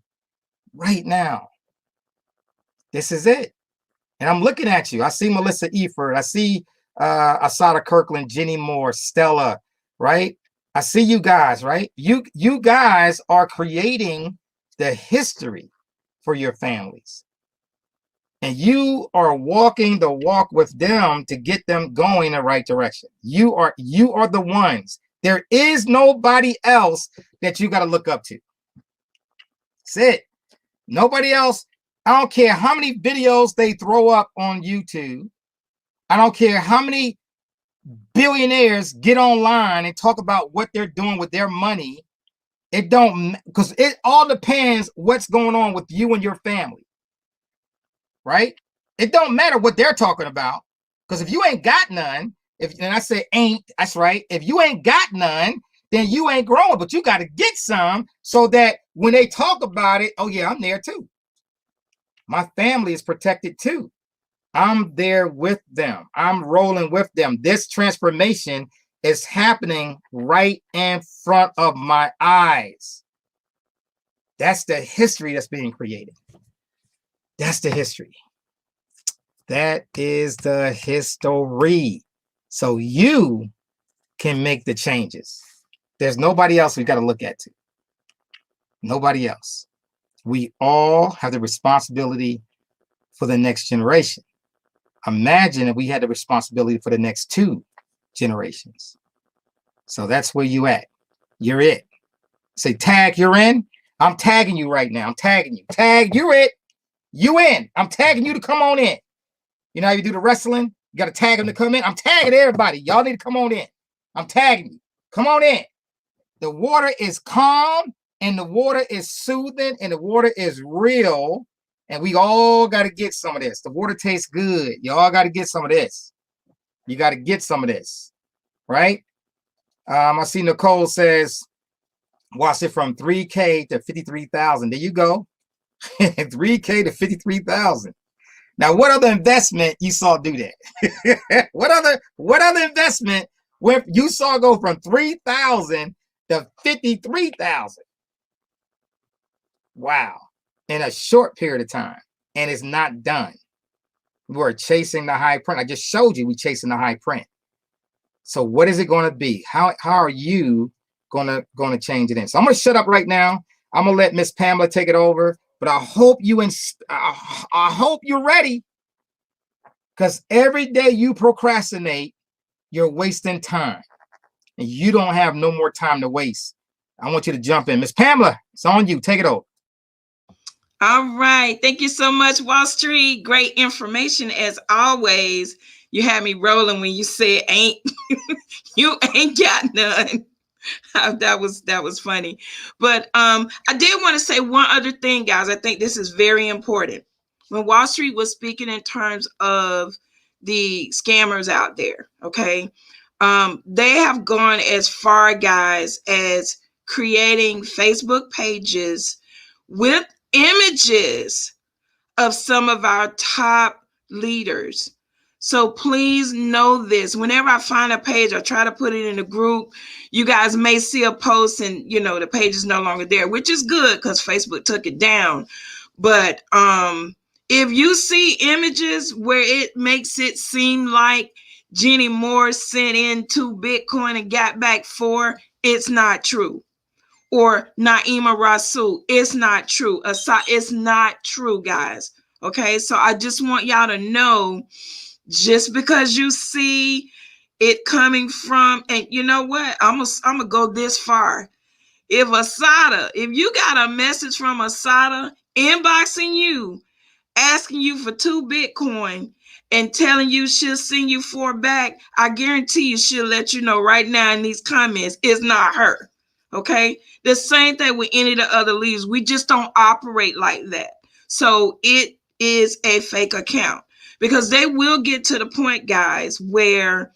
C: right now. This is it. And I'm looking at you. I see Melissa Eford. I see Asada Kirkland, Jenny Moore, Stella, right? I see you guys, right? You guys are creating the history for your families. And you are walking the walk with them to get them going in the right direction. You are the ones. There is nobody else that you got to look up to. That's it. Nobody else. I don't care how many videos they throw up on YouTube. I don't care how many billionaires get online and talk about what they're doing with their money. It don't, because it all depends what's going on with you and your family, right? It don't matter what they're talking about, because if you ain't got none, and I say ain't, that's right. If you ain't got none, then you ain't growing, but you got to get some so that when they talk about it, oh yeah, I'm there too. My family is protected too. I'm there with them. I'm rolling with them. This transformation is happening right in front of my eyes. That's the history that's being created. That's the history. That is the history. So you can make the changes. There's nobody else we got to look at to. Nobody else. We all have the responsibility for the next generation. Imagine if we had the responsibility for the next 2 generations. So that's where you at. You're it. Say tag, you're in. I'm tagging you right now. I'm tagging you. Tag, you're it. You in. I'm tagging you to come on in. You know how you do the wrestling? You got to tag them to come in. I'm tagging everybody. Y'all need to come on in. I'm tagging you. Come on in. The water is calm and the water is soothing and the water is real. And we all got to get some of this. The water tastes good. Y'all got to get some of this. You got to get some of this, right? I see Nicole says, watch it from 3K to 53,000. There you go. 3K to 53,000. Now, what other investment you saw do that? What other investment where you saw go from 3,000 to 53,000? Wow. In a short period of time, and it's not done. We're chasing the high print. I just showed you we're chasing the high print. So what is it going to be? How are you going to change it in? So I'm going to shut up right now. I'm going to let Miss Pamela take it over, but I hope I hope you're ready, because every day you procrastinate, you're wasting time, and you don't have no more time to waste. I want you to jump in. Miss Pamela, it's on you. Take it over.
A: All right. Thank you so much, Wallstreet. Great information as always. You had me rolling when you said ain't you ain't got none. That was funny. But I did want to say one other thing, guys. I think this is very important. When Wallstreet was speaking in terms of the scammers out there, okay, they have gone as far, guys, as creating Facebook pages with images of some of our top leaders. So please know this. Whenever I find a page, I try to put it in a group. You guys may see a post and, the page is no longer there, which is good because Facebook took it down. But if you see images where it makes it seem like Jenny Moore sent in 2 Bitcoin and got back 4, it's not true. Or Naima Rasul, it's not true. It's not true, guys. Okay, so I just want y'all to know, just because you see it coming from, and you know what, I'm gonna go this far. If you got a message from Asada inboxing you, asking you for 2 Bitcoin and telling you she'll send you 4 back, I guarantee you she'll let you know right now in these comments it's not her. Okay, the same thing with any of the other leaders. We just don't operate like that. So it is a fake account, because they will get to the point, guys, where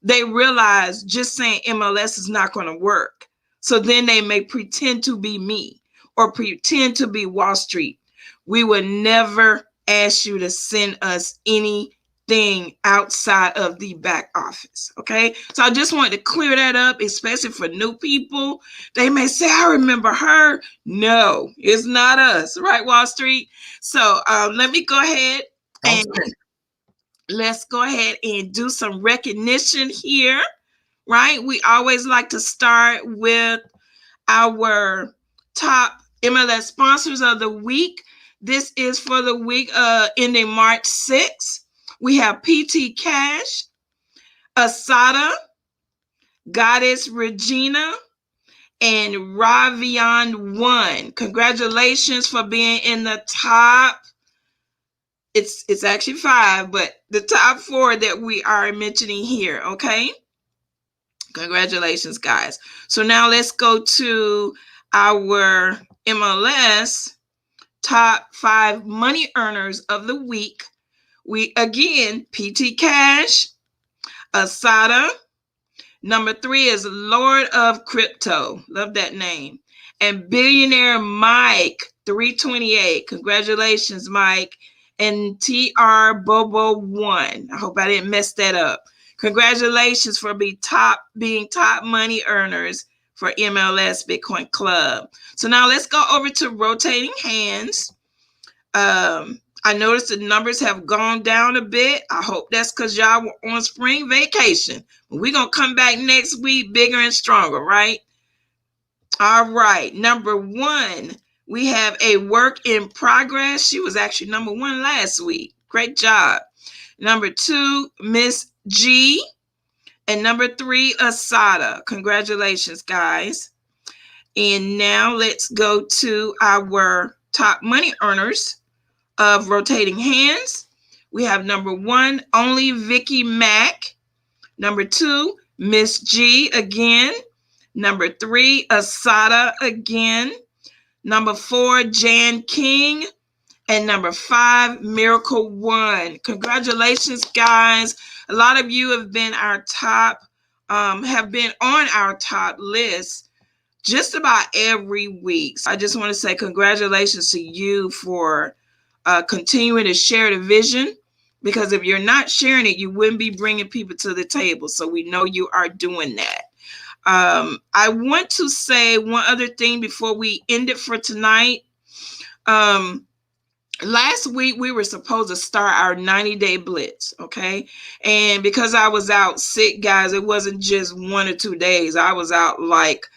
A: they realize just saying MLS is not going to work. So then they may pretend to be me or pretend to be Wallstreet. We would never ask you to send us anything outside of the back office. Okay. So I just wanted to clear that up, especially for new people. They may say, I remember her. No, it's not us, right, Wallstreet? So let me go ahead and let's go ahead and do some recognition here, right? We always like to start with our top MLS sponsors of the week. This is for the week ending March 6th. We have PT Cash, Asada, Goddess Regina, and Ravion One. Congratulations for being in the top. It's actually 5, but the top 4 that we are mentioning here, okay? Congratulations, guys. So now let's go to our MLS top 5 money earners of the week. We again, PT Cash, Asada. Number 3 is Lord of Crypto. Love that name. And Billionaire Mike 328. Congratulations, Mike. And TR Bobo 1. I hope I didn't mess that up. Congratulations for being top money earners for MLS Bitcoin Club. So now let's go over to rotating hands. I noticed the numbers have gone down a bit. I hope that's because y'all were on spring vacation. We're going to come back next week bigger and stronger, right? All right. Number 1, we have a work in progress. She was actually number 1 last week. Great job. Number 2, Miss G. And number 3, Asada. Congratulations, guys. And now let's go to our top money earners of rotating hands. We have number 1, Only Vicky Mack. Number 2, Miss G again. Number 3, Asada again. Number 4, Jan King. And number 5, Miracle One. Congratulations, guys. A lot of you have been on our top list just about every week. So I just want to say congratulations to you for continuing to share the vision, because if you're not sharing it, you wouldn't be bringing people to the table. So we know you are doing that. I want to say one other thing before we end it for tonight. Last week, we were supposed to start our 90-day blitz, okay? And because I was out sick, guys, it wasn't just 1 or 2 days. I was out like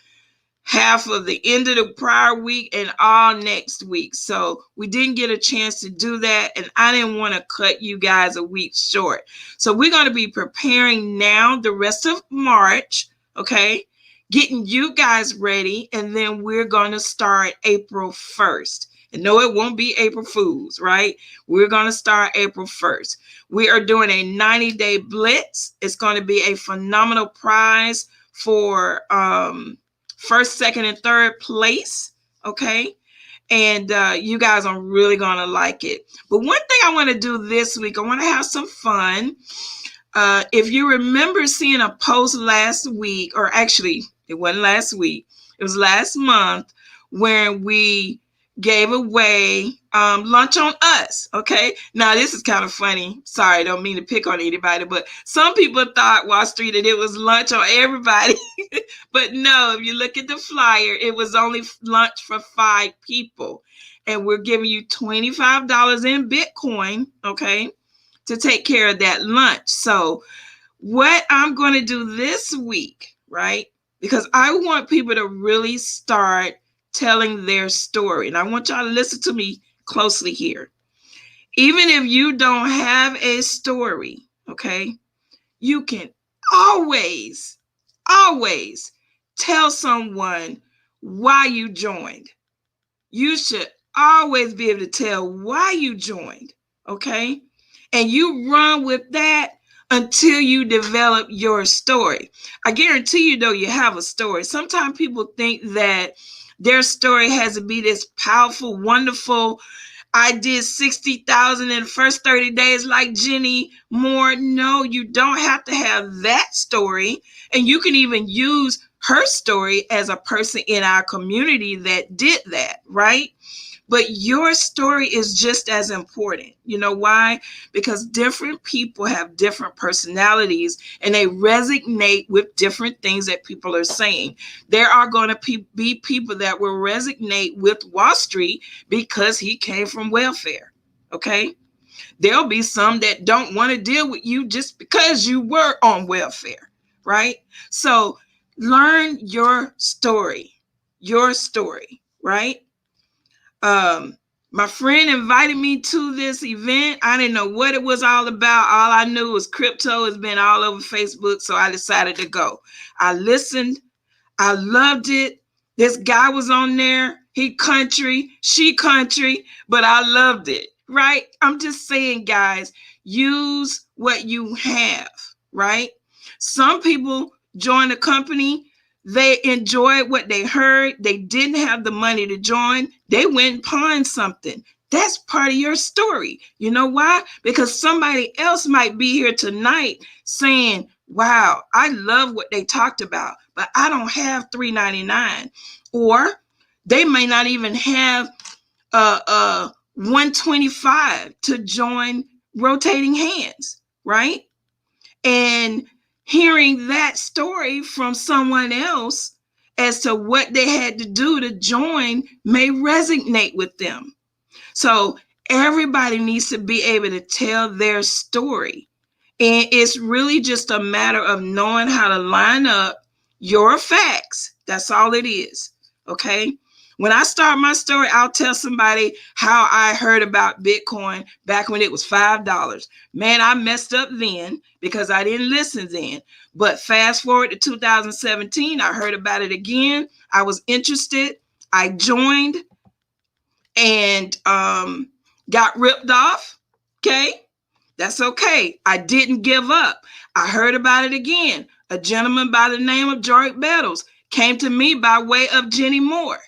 A: half of the end of the prior week and all next week. So we didn't get a chance to do that, and I didn't want to cut you guys a week short. So we're going to be preparing now the rest of March, okay? Getting you guys ready, and then we're going to start April 1st. And no, it won't be April Fools, right? We're going to start April 1st. We are doing a 90-day blitz. It's going to be a phenomenal prize for first, second, and third place, okay? And you guys are really going to like it. But one thing I want to do this week, I want to have some fun. If you remember seeing a post last week, or actually, it wasn't last week, it was last month, where we gave away lunch on us, okay? Now, this is kind of funny. Sorry, I don't mean to pick on anybody, but some people thought Wallstreet that it was lunch on everybody. But no, if you look at the flyer, it was only lunch for 5 people. And we're giving you $25 in Bitcoin, okay, to take care of that lunch. So what I'm going to do this week, right, because I want people to really start telling their story. And I want y'all to listen to me closely here. Even if you don't have a story, okay, you can always tell someone why you joined. You should always be able to tell why you joined, okay? And you run with that until you develop your story. I guarantee you, though, you have a story. Sometimes people think that their story has to be this powerful, wonderful, I did 60,000 in the first 30 days like Jenny Moore. No, you don't have to have that story. And you can even use her story as a person in our community that did that, right? But your story is just as important. You know why? Because different people have different personalities and they resonate with different things that people are saying. There are going to be people that will resonate with Wallstreet because he came from welfare. Okay? There'll be some that don't want to deal with you just because you were on welfare, right? So learn your story, right? My friend invited me to this event. I didn't know what it was all about. All I knew was crypto has been all over Facebook, so I decided to go. I listened. I loved it. This guy was on there. He country, she country, but I loved it, right? I'm just saying, guys, use what you have, right? Some people join a company, they enjoyed what they heard. They didn't have the money to join. They went and pawned something. That's part of your story. You know why? Because somebody else might be here tonight saying, wow, I love what they talked about, but I don't have $3.99. Or they may not even have 125 to join rotating hands, right? And hearing that story from someone else as to what they had to do to join may resonate with them. So everybody needs to be able to tell their story. And it's really just a matter of knowing how to line up your facts. That's all it is. Okay. When I start my story, I'll tell somebody how I heard about Bitcoin back when it was $5. Man, I messed up then because I didn't listen then. But fast forward to 2017, I heard about it again. I was interested. I joined and got ripped off. Okay. That's okay. I didn't give up. I heard about it again. A gentleman by the name of Darry came to me by way of Jenny Moore.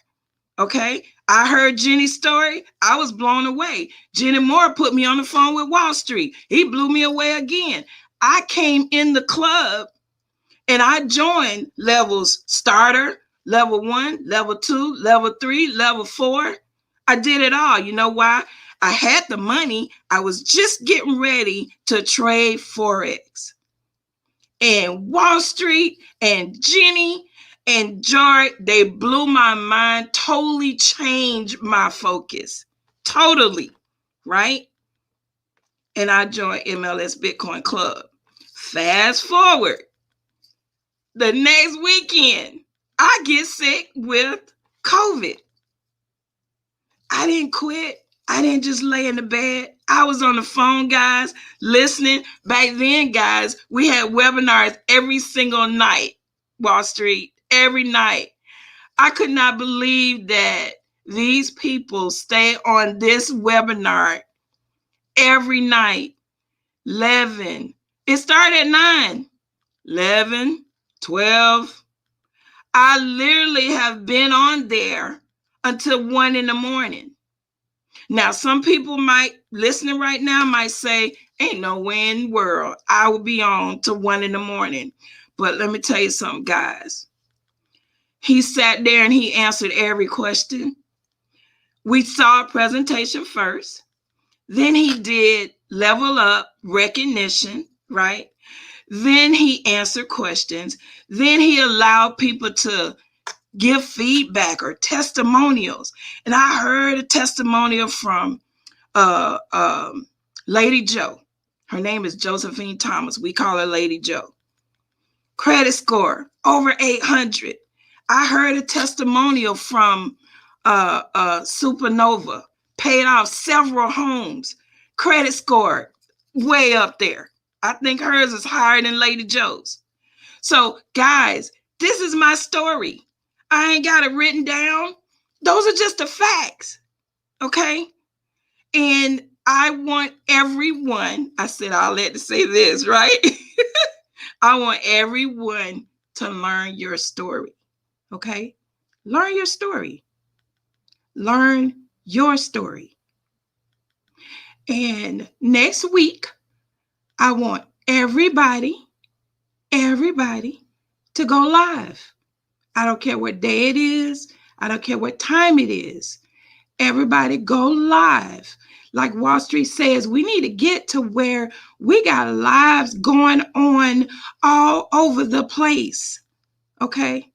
A: Okay. I heard Jenny's story. I was blown away. Jenny Moore put me on the phone with Wallstreet. He blew me away again. I came in the club and I joined levels starter, level 1, level 2, level 3, level 4. I did it all. You know why? I had the money. I was just getting ready to trade Forex. And Wallstreet and Jenny and Darry, they blew my mind, totally changed my focus. Totally, right? And I joined MLS Bitcoin Club. Fast forward, the next weekend, I get sick with COVID. I didn't quit. I didn't just lay in the bed. I was on the phone, guys, listening. Back then, guys, we had webinars every single night, Wallstreet, every night. I could not believe that these people stay on this webinar every night. 11. It started at 9. 11, 12. I literally have been on there until 1 in the morning. Now, some people might, listening right now, might say, ain't no way in the world I will be on till 1 in the morning. But let me tell you something, guys. He sat there and he answered every question. We saw a presentation first. Then he did level up recognition, right? Then he answered questions. Then he allowed people to give feedback or testimonials. And I heard a testimonial from Lady Joe. Her name is Josephine Thomas. We call her Lady Joe. Credit score over 800. I heard a testimonial from Supernova. Paid off several homes. Credit score way up there. I think hers is higher than Lady Joe's. So, guys, this is my story. I ain't got it written down. Those are just the facts. Okay? And I want everyone, I said I'll let to say this, right? I want everyone to learn your story. Okay? Learn your story. Learn your story. And next week, I want everybody to go live. I don't care what day it is. I don't care what time it is. Everybody go live. Like Wallstreet says, we need to get to where we got lives going on all over the place. Okay?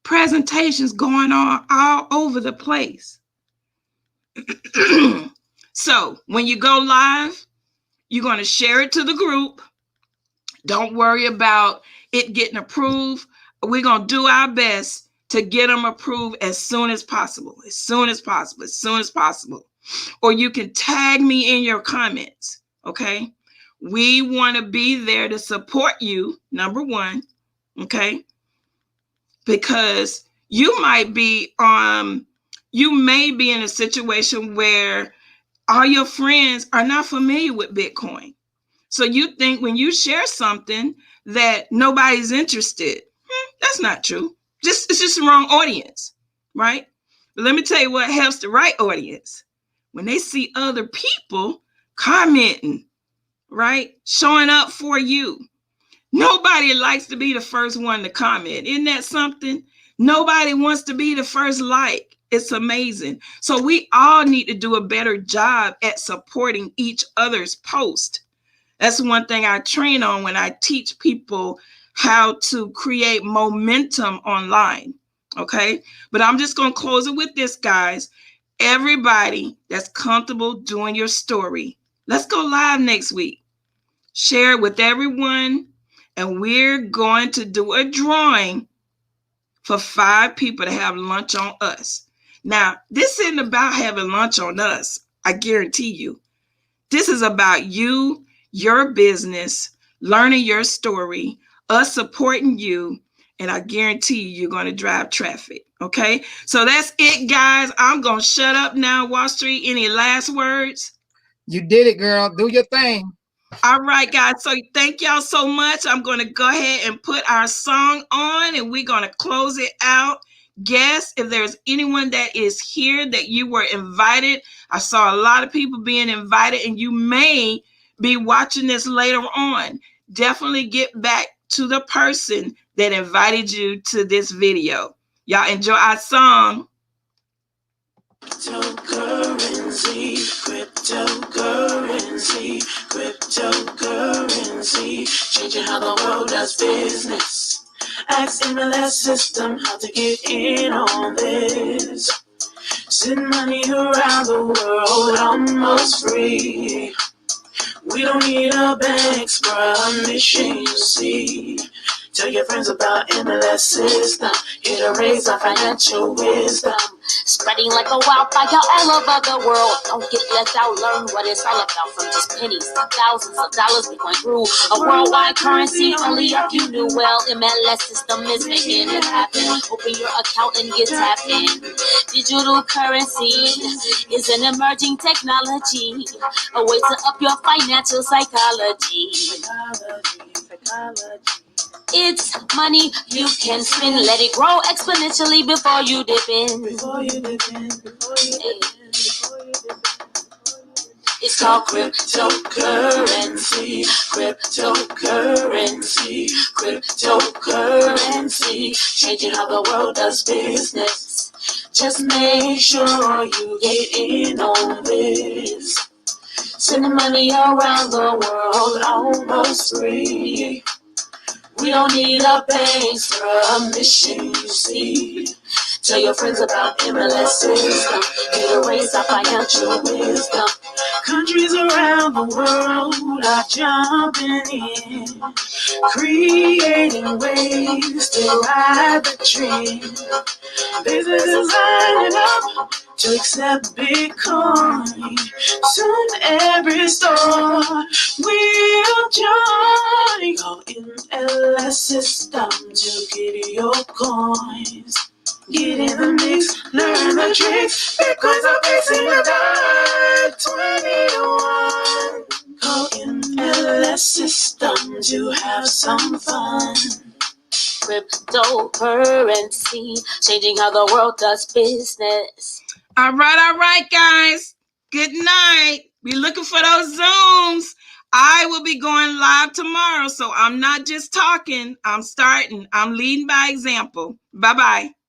A: Presentations going on all over the place. So when you go live, you're going to share it to the group. Don't worry about it getting approved. We're going to do our best to get them approved as soon as possible. Or you can tag me in your comments, okay? We want to be there to support you, number one, okay? Because you may be in a situation where all your friends are not familiar with Bitcoin. So you think when you share something that nobody's interested. That's not true. It's just the wrong audience, right? But let me tell you what helps the right audience. When they see other people commenting, right? Showing up for you. Nobody likes to be the first one to comment. Isn't that something? Nobody wants to be the first like. It's amazing. So we all need to do a better job at supporting each other's post. That's one thing I train on when I teach people how to create momentum online. Okay. But I'm just going to close it with this, guys. Everybody that's comfortable doing your story, let's go live next week. Share it with everyone. And we're going to do a drawing for 5 people to have lunch on us. Now, this isn't about having lunch on us. I guarantee you. This is about you, your business, learning your story, us supporting you, and I guarantee you're going to drive traffic. Okay? So that's it, guys. I'm going to shut up now. Wallstreet, any last words?
C: You did it, girl. Do your thing.
A: All right, guys. So thank y'all so much. I'm going to go ahead and put our song on, and we're going to close it out. Guess if there's anyone that is here that you were invited. I saw a lot of people being invited, and you may be watching this later on. Definitely get back to the person that invited you to this video. Y'all enjoy our song.
B: Cryptocurrency, changing how the world does business. Ask MLS system how to get in on this. Send money around the world almost free. We don't need a bank's permission, you see. Tell your friends about MLS system. Here to raise our financial wisdom. Spreading like a wildfire all over the world. Don't get left out, learn what it's all about. From just pennies to thousands of dollars, we went through a worldwide currency. Only if you knew well, MLS system is making it happen. Open your account and get tapped in. Digital currency is an emerging technology, a way to up your financial psychology. It's money you can spend. Let it grow exponentially before you dip in. It's called cryptocurrency. Changing how the world does business. Just make sure you get in on this. Sending money around the world almost free. We don't need a bank's permission, you see. Tell your friends about MLS system. Here to raise our financial wisdom. Countries around the world are jumping in, creating ways to ride the trend. Businesses lining up to accept Bitcoin. Soon every store will join. Call MLS system to get your coins. Get in the mix, learn the tricks. Bitcoins are facing $1.21. Call MLS system to have some fun. Cryptocurrency, changing how the world does business.
A: All right, guys. Good night. Be looking for those Zooms. I will be going live tomorrow, so I'm not just talking. I'm starting. I'm leading by example. Bye-bye.